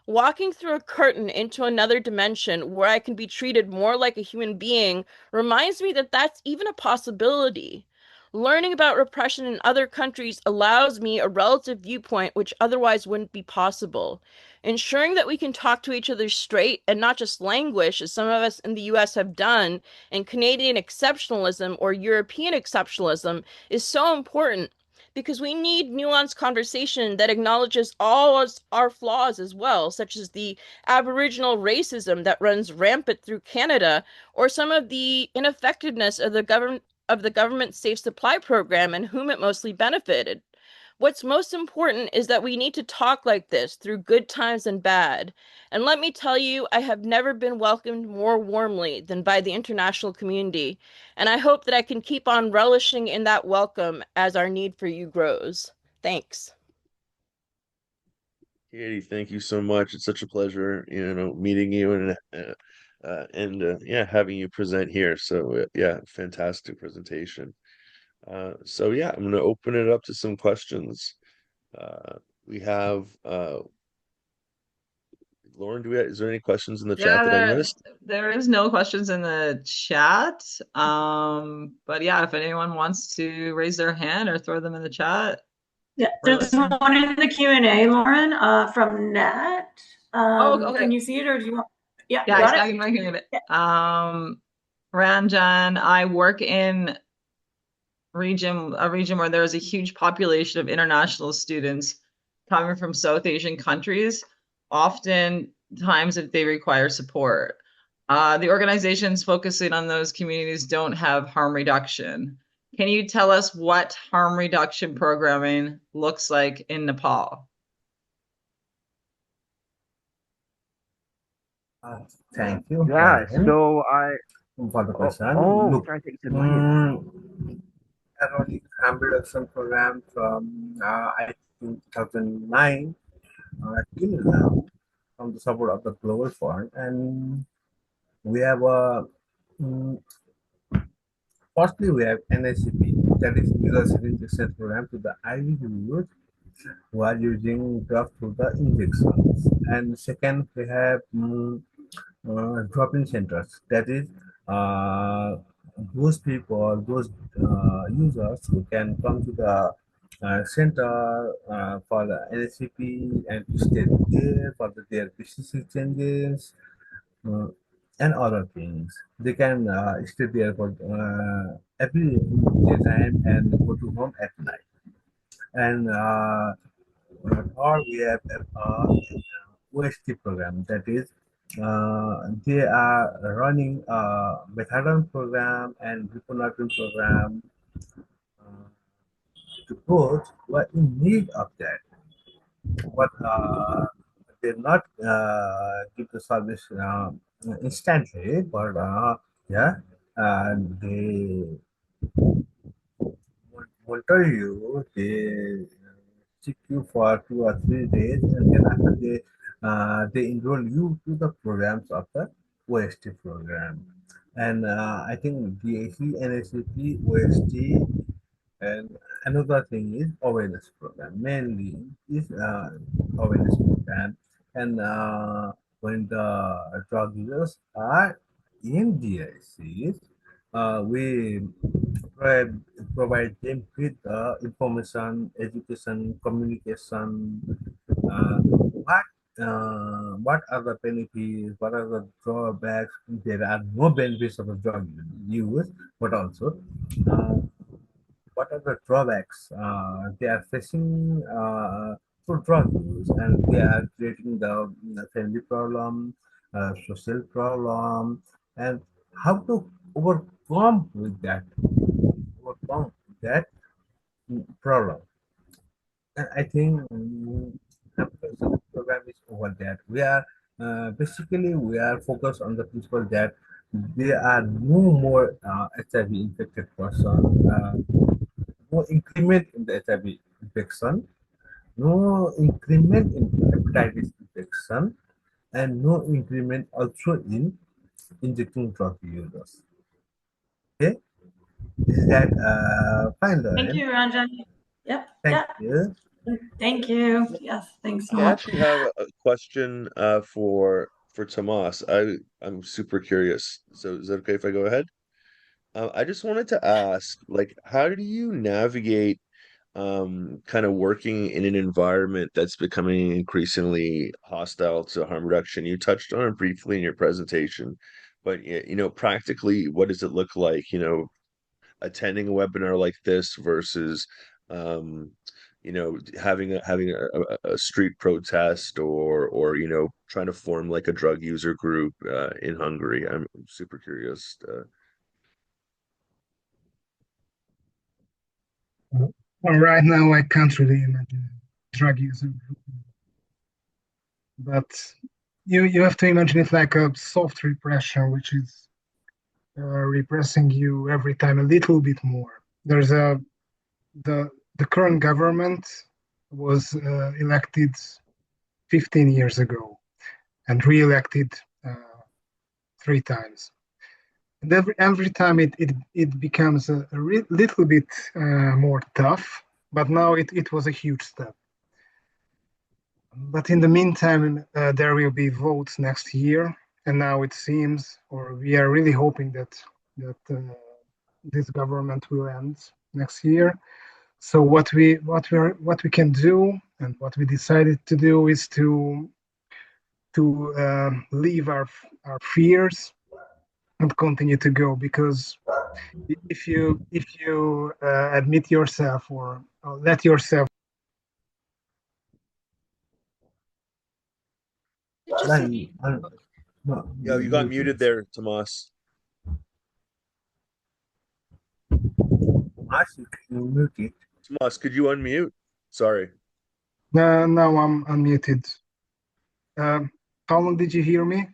Speaker 12: Walking through a curtain into another dimension where I can be treated more like a human being reminds me that that's even a possibility. Learning about repression in other countries allows me a relative viewpoint which otherwise wouldn't be possible. Ensuring that we can talk to each other straight and not just languish, as some of us in the US have done, and Canadian exceptionalism or European exceptionalism is so important because we need nuanced conversation that acknowledges all our flaws as well, such as the Aboriginal racism that runs rampant through Canada, or some of the ineffectiveness of the government's safe supply program and whom it mostly benefited. What's most important is that we need to talk like this through good times and bad. And let me tell you, I have never been welcomed more warmly than by the international community. And I hope that I can keep on relishing in that welcome as our need for you grows. Thanks.
Speaker 1: Katie, thank you so much. It's such a pleasure, meeting you and yeah, having you present here. So yeah, fantastic presentation. So yeah, I'm going to open it up to some questions. We have Lauren, is there any questions in the chat that I missed?
Speaker 4: There is no questions in the chat. But yeah, if anyone wants to raise their hand or throw them in the chat.
Speaker 3: Yeah, there's one in the Q&A, Lauren, from Nat.
Speaker 4: Okay.
Speaker 3: Can you see it or do you want? Yeah,
Speaker 4: Yeah,
Speaker 3: got
Speaker 4: I can hear it. Ranjan, I work in a region where there is a huge population of international students coming from South Asian countries, oftentimes if they require support. The organizations focusing on those communities don't have harm reduction. Can you tell us what harm reduction programming looks like in Nepal?
Speaker 9: Thank you.
Speaker 8: Yeah,
Speaker 9: Ryan,
Speaker 8: so
Speaker 9: for the question.
Speaker 8: oh,
Speaker 9: Look,
Speaker 8: sorry, I think you said Mháille.
Speaker 9: economic harm reduction program from I think 2009 till now from the support of the Global Fund, and we have a firstly we have NACP, that is Needle Syringe Exchange Program to the IV youth who are using drugs through the injections, and second we have drop-in centers, that is those people, those users who can come to the center for the NSCP and stay there for their business changes uh, and other things. They can stay there for every daytime and go to home at night. And or we have OST program, that is they are running a methadone program and buprenorphine program to those who are in need of that, but they not give the service instantly, but yeah, they monitor you, they check you for 2 or 3 days, and then after they enroll you to the programs of the OST program. And I think DAC, NSCP, OST, and another thing is awareness program. Mainly is awareness program, and when the drug users are in DICs, we provide, provide them with information, education, communication. What are the benefits? What are the drawbacks? There are no benefits of the drug use, but also what are the drawbacks they are facing for drug use, and they are creating the family problem, social problem, and how to overcome with that, overcome that problem. And I think the program is over that. We are basically we are focused on the principle that there are no more HIV infected person, no increment in the HIV infection, no increment in hepatitis infection, and no increment also in injecting drug users. Okay, is that fine, Lauren?
Speaker 3: Thank you, Ranjan. Yep.
Speaker 9: Thank you.
Speaker 3: Thank you. Yes, thanks so
Speaker 1: I
Speaker 3: much.
Speaker 1: actually have a question for Tomas. I'm super curious. So is that okay if I go ahead? I just wanted to ask, like, how do you navigate kind of working in an environment that's becoming increasingly hostile to harm reduction? You touched on it briefly in your presentation, but practically, what does it look like, attending a webinar like this versus um, having a street protest or trying to form like a drug user group in Hungary? I'm super curious.
Speaker 11: Well, right now I can't really imagine a drug user group, but you have to imagine it like a soft repression, which is repressing you every time a little bit more. There's the current government was elected 15 years ago and re-elected uh, 3 times. And every time it becomes a little bit more tough, but now it was a huge step. But in the meantime, there will be votes next year, and now it seems, or we are really hoping that this government will end next year. So what we can do, and what we decided to do, is to leave our fears and continue to go, because if you admit yourself or let yourself.
Speaker 9: No,
Speaker 1: Yo, you got muted there, Tomas.
Speaker 9: you mute it.
Speaker 1: Tomas, could you unmute? Sorry.
Speaker 11: Now I'm unmuted. How long did you hear me?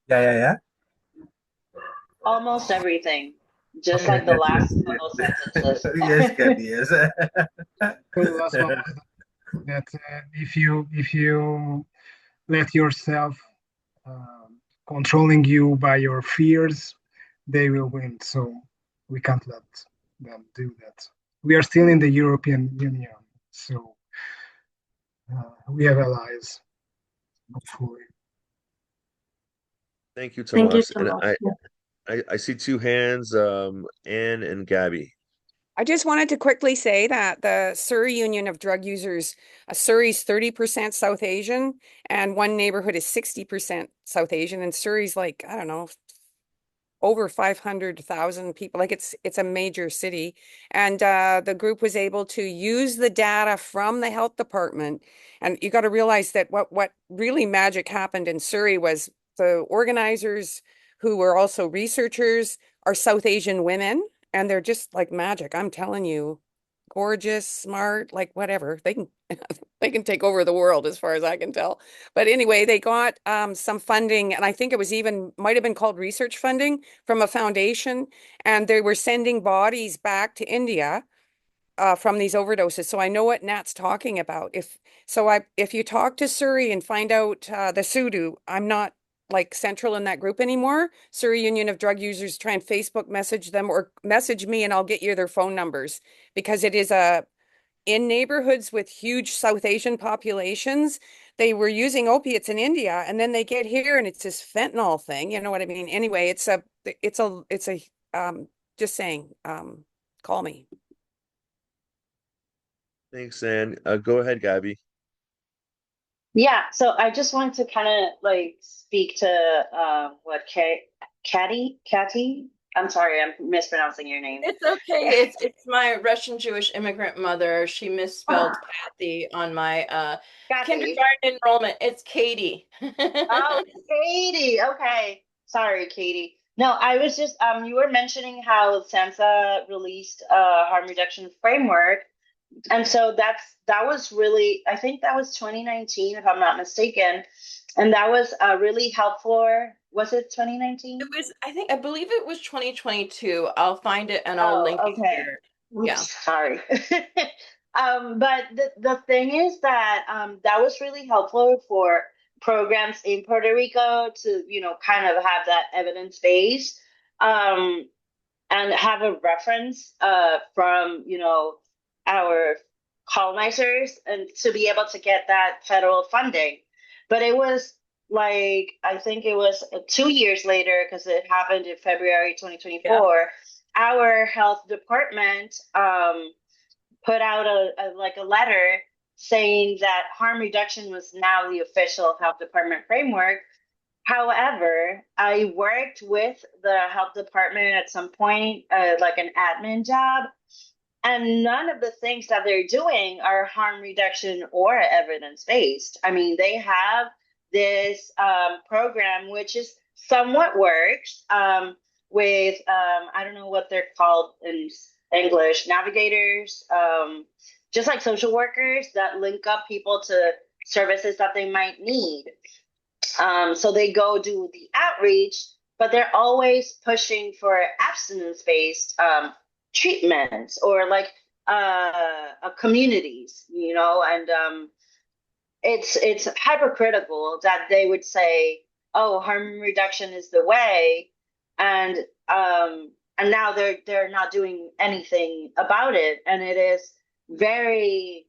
Speaker 9: Yeah.
Speaker 6: Almost everything, just
Speaker 11: Okay.
Speaker 6: like the last couple sentences.
Speaker 9: Yes, Kathy, yes.
Speaker 11: So the last one was that if you let yourself controlling you by your fears, they will win. So we can't let them do that. We are still in the European Union, so we have allies, hopefully.
Speaker 1: Thank you,
Speaker 3: Thank you
Speaker 1: Tomas.
Speaker 3: so
Speaker 1: And
Speaker 3: much.
Speaker 1: I see two hands, Anne and Gabby.
Speaker 10: I just wanted to quickly say that the Surrey Union of Drug Users, Surrey's 30% South Asian, and one neighborhood is 60% South Asian, and Surrey's like, I don't know, over 500,000 people. Like it's a major city. And the group was able to use the data from the health department. And you got to realize that what really magic happened in Surrey was the organizers, who were also researchers, are South Asian women, and they're just like magic. I'm telling you, gorgeous, smart, like whatever. They can they can take over the world as far as I can tell. But anyway, they got some funding, and I think it was even might have been called research funding from a foundation, and they were sending bodies back to India from these overdoses. So I know what Nat's talking about. If you talk to Surrey and find out the Sudu, I'm not like central in that group anymore. Surrey Union of Drug Users, try and Facebook message them or message me and I'll get you their phone numbers, because it is in neighborhoods with huge South Asian populations. They were using opiates in India, and then they get here and it's this fentanyl thing. You know what I mean? Anyway, it's a just saying, call me.
Speaker 1: Thanks, Anne. Go ahead, Gabby.
Speaker 6: Yeah, so I just wanted to kind of like speak to what Catty. I'm sorry, I'm mispronouncing your name.
Speaker 12: It's okay. It's my Russian Jewish immigrant mother. She misspelled Kathy on my
Speaker 6: Kathy.
Speaker 12: kindergarten enrollment. It's Katie.
Speaker 6: Oh, Katie. Okay. Sorry, Katie. No, I was just you were mentioning how SAMHSA released a harm reduction framework. And so that was really, I think that was 2019, if I'm not mistaken. And that was really helpful. Was it 2019?
Speaker 12: It was, I believe it was 2022. I'll find it and I'll link
Speaker 6: Oh,
Speaker 12: it
Speaker 6: okay.
Speaker 12: here.
Speaker 6: Oops,
Speaker 12: Yeah.
Speaker 6: sorry. But the thing is that that was really helpful for programs in Puerto Rico to, kind of have that evidence base and have a reference from, our colonizers and to be able to get that federal funding. But it was like, I think it was 2 years later, because it happened in February 2024, our health department put out a letter saying that harm reduction was now the official health department framework. However, I worked with the health department at some point, like an admin job, and none of the things that they're doing are harm reduction or evidence based. I mean, they have this program which is somewhat works with I don't know what they're called in English, navigators, just like social workers that link up people to services that they might need. So they go do the outreach, but they're always pushing for abstinence based treatments or like communities, you know, and it's hypocritical that they would say, "Oh, harm reduction is the way," and now they're not doing anything about it, and it is very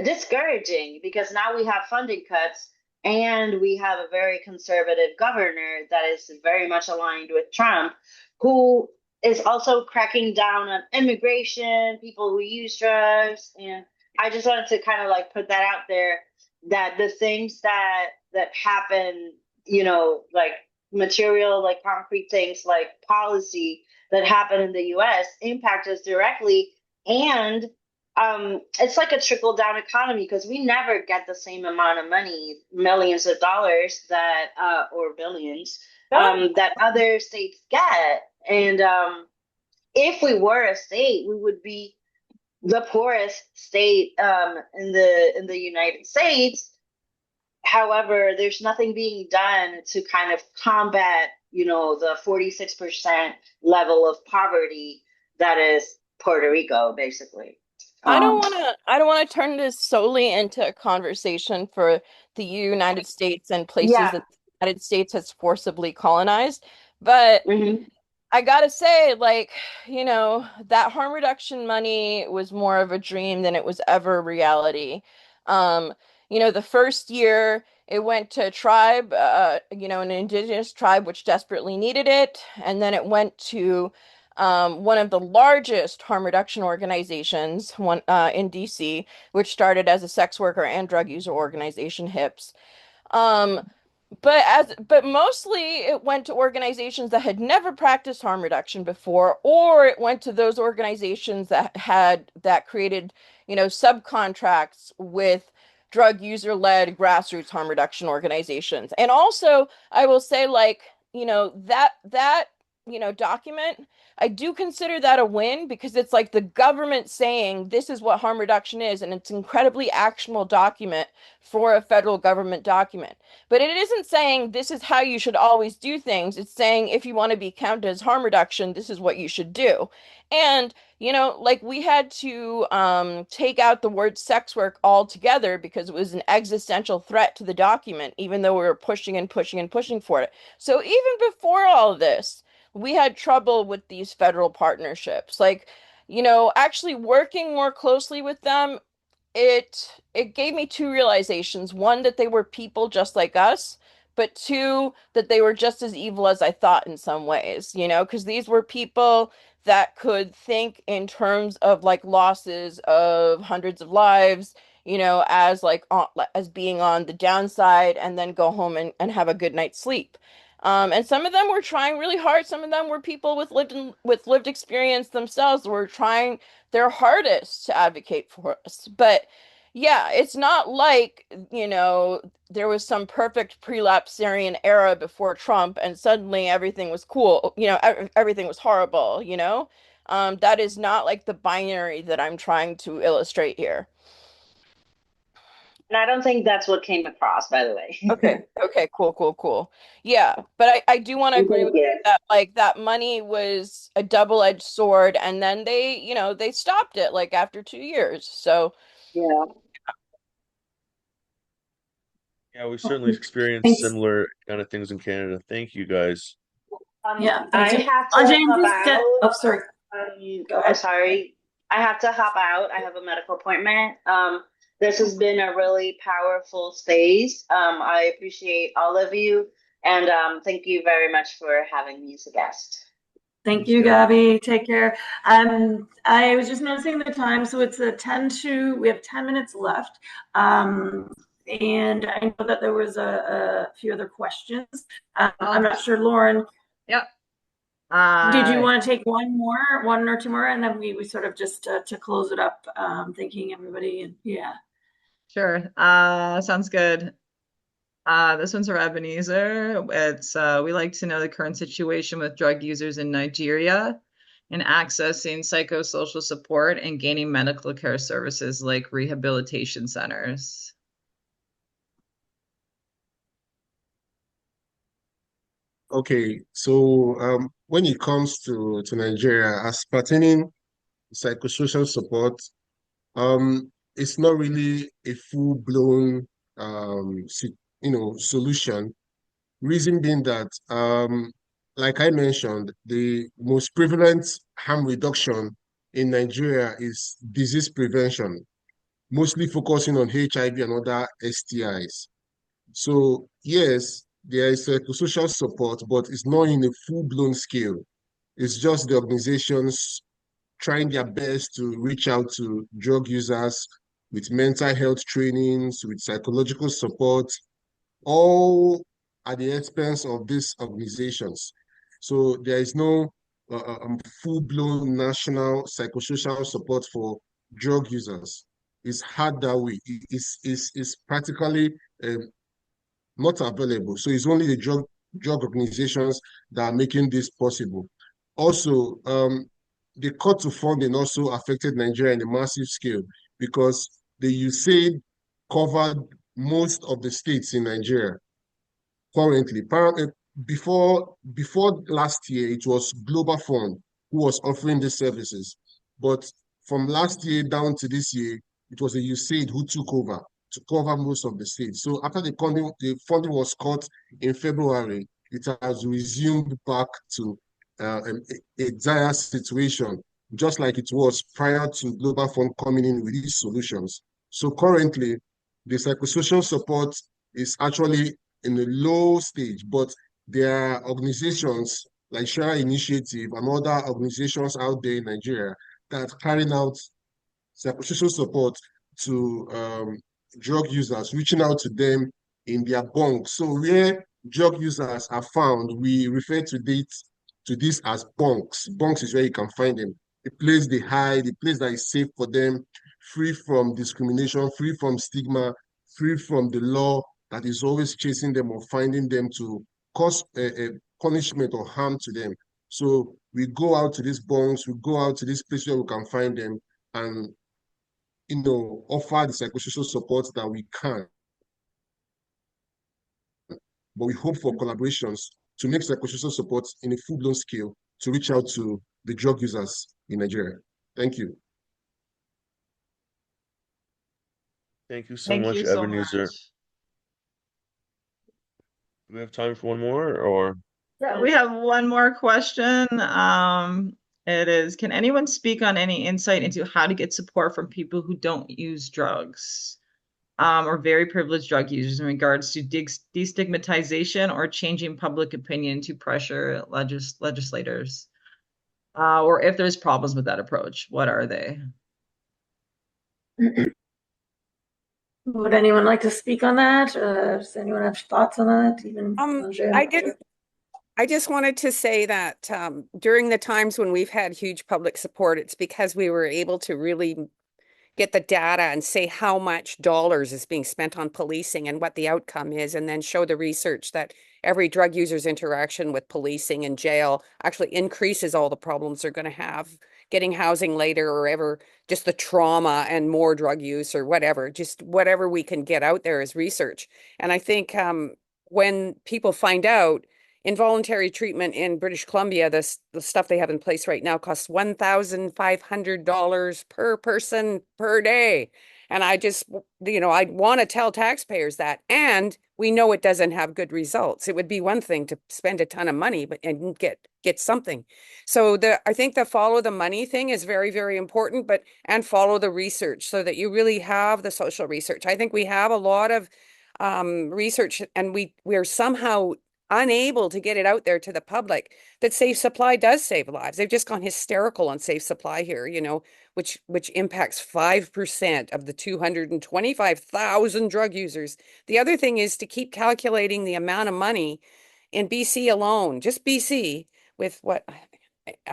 Speaker 6: discouraging because now we have funding cuts and we have a very conservative governor that is very much aligned with Trump, who is also cracking down on immigration, people who use drugs. And I just wanted to kind of like put that out there, that the things that happen, you know, like material, like concrete things, like policy that happen in the US impact us directly. And it's like a trickle down economy because we never get the same amount of money, millions of dollars that or billions that other states get. And if we were a state, we would be the poorest state in the United States. However, there's nothing being done to kind of combat, you know, the 46% level of poverty that is Puerto Rico, basically.
Speaker 12: I don't want to turn this solely into a conversation for the United States and places
Speaker 6: Yeah.
Speaker 12: that the United States has forcibly colonized, but I gotta say, like, you know, that harm reduction money was more of a dream than it was ever reality. Um, you know, the first year it went to a tribe, you know, an indigenous tribe which desperately needed it, and then it went to one of the largest harm reduction organizations, one in DC, which started as a sex worker and drug user organization, HIPS. Um, but mostly it went to organizations that had never practiced harm reduction before, or it went to those organizations that created, you know, subcontracts with drug user-led grassroots harm reduction organizations. And also, I will say, like, you know, that you know, document, I do consider that a win because it's like the government saying this is what harm reduction is, and it's an incredibly actionable document for a federal government document. But it isn't saying this is how you should always do things. It's saying if you want to be counted as harm reduction, this is what you should do. And, you know, like we had to take out the word sex work altogether because it was an existential threat to the document, even though we were pushing and pushing and pushing for it. So even before all of this, we had trouble with these federal partnerships. Like, you know, actually working more closely with them, it gave me two realizations. One, that they were people just like us, but two, that they were just as evil as I thought in some ways, you know, because these were people that could think in terms of like losses of hundreds of lives, you know, as like as being on the downside and then go home and have a good night's sleep. And some of them were trying really hard. Some of them were people with lived experience themselves were trying their hardest to advocate for us. But yeah, it's not like, you know, there was some perfect prelapsarian era before Trump and suddenly everything was cool, you know, everything was horrible, you know? That is not like the binary that I'm trying to illustrate here.
Speaker 6: And I don't think that's what came across, by the way.
Speaker 12: Okay, cool. Yeah, but I do want to agree with you that like that money was a double-edged sword, and then they, you know, they stopped it like after 2 years. So
Speaker 6: yeah.
Speaker 1: Yeah, we certainly experienced similar kind of things in Canada. Thank you guys.
Speaker 3: Yeah,
Speaker 6: I
Speaker 3: thanks.
Speaker 6: have to
Speaker 3: Ajay,
Speaker 6: hop
Speaker 3: please
Speaker 6: out.
Speaker 3: oh, sorry.
Speaker 6: I'm sorry. I have to hop out. I have a medical appointment. This has been a really powerful space. I appreciate all of you, and thank you very much for having me as a guest.
Speaker 3: Thank you, Gabby. Take care. I was just noticing the time, so it's a 10 to, we have 10 minutes left. And I know that there was a few other questions. I'm not sure, Lauren.
Speaker 4: Yep.
Speaker 3: Did you want to take one or two more, and then we sort of just to close it up, thanking everybody, and yeah.
Speaker 4: Sure. Sounds good. This one's for Ebenezer. It's we like to know the current situation with drug users in Nigeria and accessing psychosocial support and gaining medical care services like rehabilitation centers.
Speaker 7: Okay, so when it comes to Nigeria, as pertaining psychosocial support, it's not really a full-blown solution. Reason being that like I mentioned, the most prevalent harm reduction in Nigeria is disease prevention, mostly focusing on HIV and other STIs. So yes, there is social support, but it's not in a full-blown scale. It's just the organizations trying their best to reach out to drug users with mental health trainings, with psychological support, all at the expense of these organizations. So there is no full-blown national psychosocial support for drug users. It's hard that way. It's practically not available. So it's only the drug organizations that are making this possible. Also, the cut to funding also affected Nigeria in a massive scale because the USAID covered most of the states in Nigeria currently. Before last year, it was Global Fund who was offering these services. But from last year down to this year, it was the USAID who took over to cover most of the states. So after the funding was cut in February, it has resumed back to a dire situation, just like it was prior to Global Fund coming in with these solutions. So currently, the psychosocial support is actually in a low stage, but there are organizations like Share Initiative and other organizations out there in Nigeria that are carrying out psychosocial support to drug users, reaching out to them in their bunks. So where drug users are found, we refer to this as bunks. Bunks is where you can find them. A place they hide, a place that is safe for them, free from discrimination, free from stigma, free from the law that is always chasing them or finding them to cause a punishment or harm to them. So we go out to these bunks, we go out to this place where we can find them and offer the psychosocial support that we can. But we hope for collaborations to make psychosocial support in a full-blown scale to reach out to the drug users in Nigeria. Thank you.
Speaker 1: Thank you so
Speaker 4: Thank
Speaker 1: much,
Speaker 4: you so
Speaker 1: Ebenezer.
Speaker 4: much.
Speaker 1: Do we have time for one more, or?
Speaker 4: Yeah, we have one more question. It is, can anyone speak on any insight into how to get support from people who don't use drugs or very privileged drug users in regards to destigmatization or changing public opinion to pressure legislators? Or if there's problems with that approach, what are they?
Speaker 3: Would anyone like to speak on that? Does anyone have thoughts on that? Even
Speaker 10: I just wanted to say that during the times when we've had huge public support, it's because we were able to really get the data and say how much dollars is being spent on policing and what the outcome is, and then show the research that every drug user's interaction with policing and jail actually increases all the problems they're going to have getting housing later, or ever just the trauma and more drug use or whatever, just whatever we can get out there as research. And I think when people find out involuntary treatment in British Columbia, the stuff they have in place right now costs $1,500 per person per day. And I just, I want to tell taxpayers that. And we know it doesn't have good results. It would be one thing to spend a ton of money, but and get something. So I think the follow the money thing is very, very important, but and follow the research so that you really have the social research. I think we have a lot of research, and we're somehow unable to get it out there to the public that safe supply does save lives. They've just gone hysterical on safe supply here, which impacts 5% of the 225,000 drug users. The other thing is to keep calculating the amount of money in BC alone, just BC, with what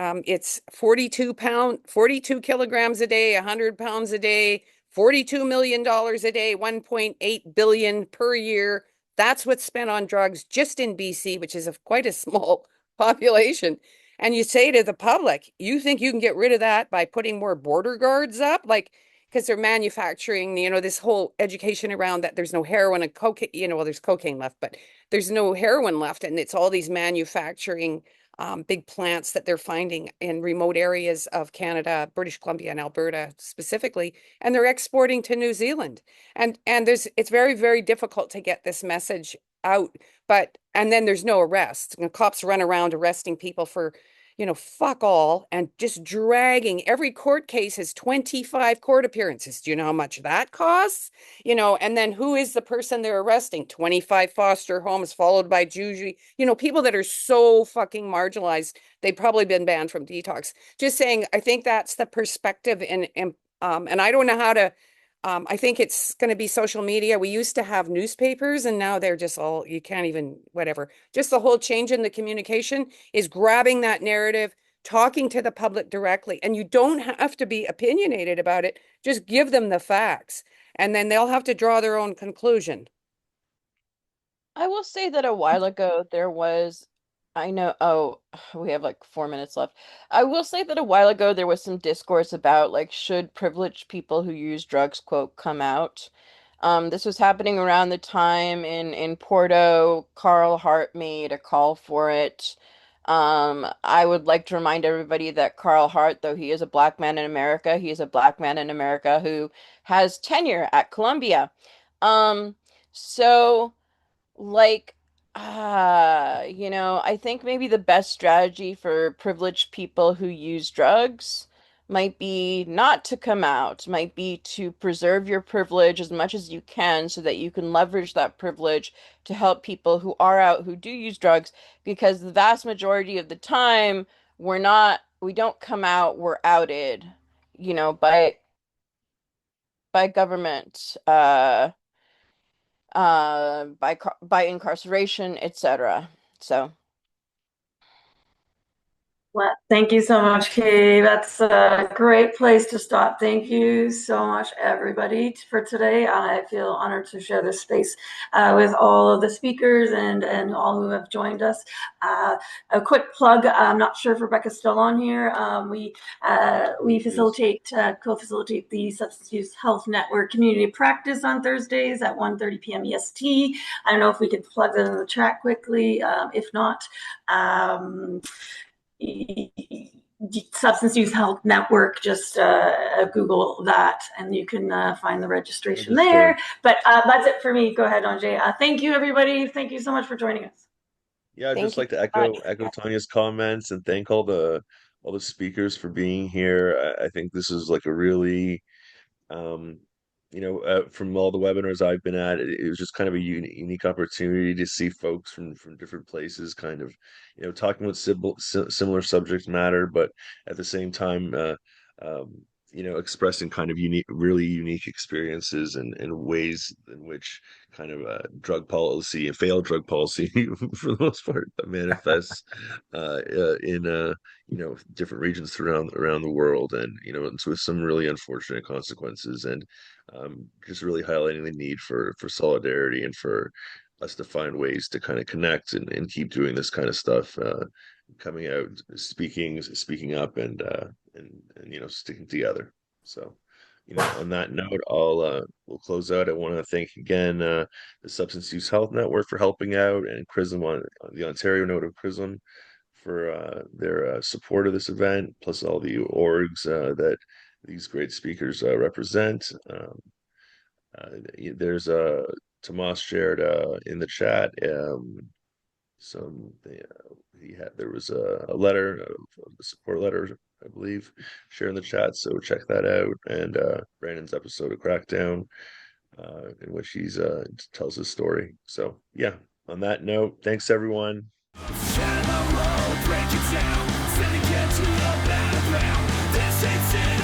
Speaker 10: it's 42 kilograms a day, 100 pounds a day, $42 million a day, 1.8 billion per year. That's what's spent on drugs just in BC, which is quite a small population. And you say to the public, you think you can get rid of that by putting more border guards up? Like, because they're manufacturing, this whole education around that there's no heroin and cocaine, well, there's cocaine left, but there's no heroin left. And it's all these manufacturing big plants that they're finding in remote areas of Canada, British Columbia and Alberta specifically, and they're exporting to New Zealand. And it's very, very difficult to get this message out. And then there's no arrests. Cops run around arresting people for, fuck all, and just dragging. Every court case has 25 court appearances. Do you know how much that costs? And then who is the person they're arresting? 25 foster homes, followed by Juju, people that are so fucking marginalized. They've probably been banned from detox. Just saying, I think that's the perspective, and I don't know how to. I think it's going to be social media. We used to have newspapers, and now they're just all, you can't even, whatever. Just the whole change in the communication is grabbing that narrative, talking to the public directly. And you don't have to be opinionated about it. Just give them the facts, and then they'll have to draw their own conclusion.
Speaker 12: I will say that a while ago there was, I know, oh, we have like 4 minutes left. I will say that a while ago there was some discourse about like, should privileged people who use drugs, quote, come out? This was happening around the time in Porto. Carl Hart made a call for it. I would like to remind everybody that Carl Hart, though he is a black man in America, he is a black man in America who has tenure at Columbia. So like, I think maybe the best strategy for privileged people who use drugs might be not to come out, might be to preserve your privilege as much as you can so that you can leverage that privilege to help people who are out who do use drugs, because the vast majority of the time we don't come out, we're outed, by government, by incarceration, etc. So
Speaker 3: Well, thank you so much, Katie. That's a great place to stop. Thank you so much, everybody, for today. I feel honored to share this space with all of the speakers and all who have joined us. A quick plug, I'm not sure if Rebecca's still on here. We co-facilitate the Substance Use Health Network Community Practice on Thursdays at 1:30 p.m. EST. I don't know if we could plug that in the chat quickly. If not, Substance Use Health Network, just Google that and you can find the registration there. But that's it for me. Go ahead, Andre. Thank you, everybody. Thank you so much for joining us.
Speaker 1: Yeah, I'd just like to echo Tanya's comments and thank all the speakers for being here. I think this is like a really um, from all the webinars I've been at, it was just kind of a unique opportunity to see folks from different places, kind of, talking about similar subject matter, but at the same time, um, expressing kind of really unique experiences and ways in which kind of drug policy and failed drug policy, for the most part, manifests in different regions around the world, and it's with some really unfortunate consequences, and just really highlighting the need for solidarity and for us to find ways to kind of connect and keep doing this kind of stuff, coming out, speaking up, and sticking together. So, on that note, we'll close out. I want to thank again the Substance Use Health Network for helping out, and CRISM on the Ontario note of CRISM for their support of this event, plus all the orgs that these great speakers represent. There's Tomas shared in the chat. There was a letter, a support letter, I believe, shared in the chat. So check that out. And Brandon's episode of Crackdown, in which he's tells his story. So yeah. On that note, thanks everyone.
Speaker 13: This ain't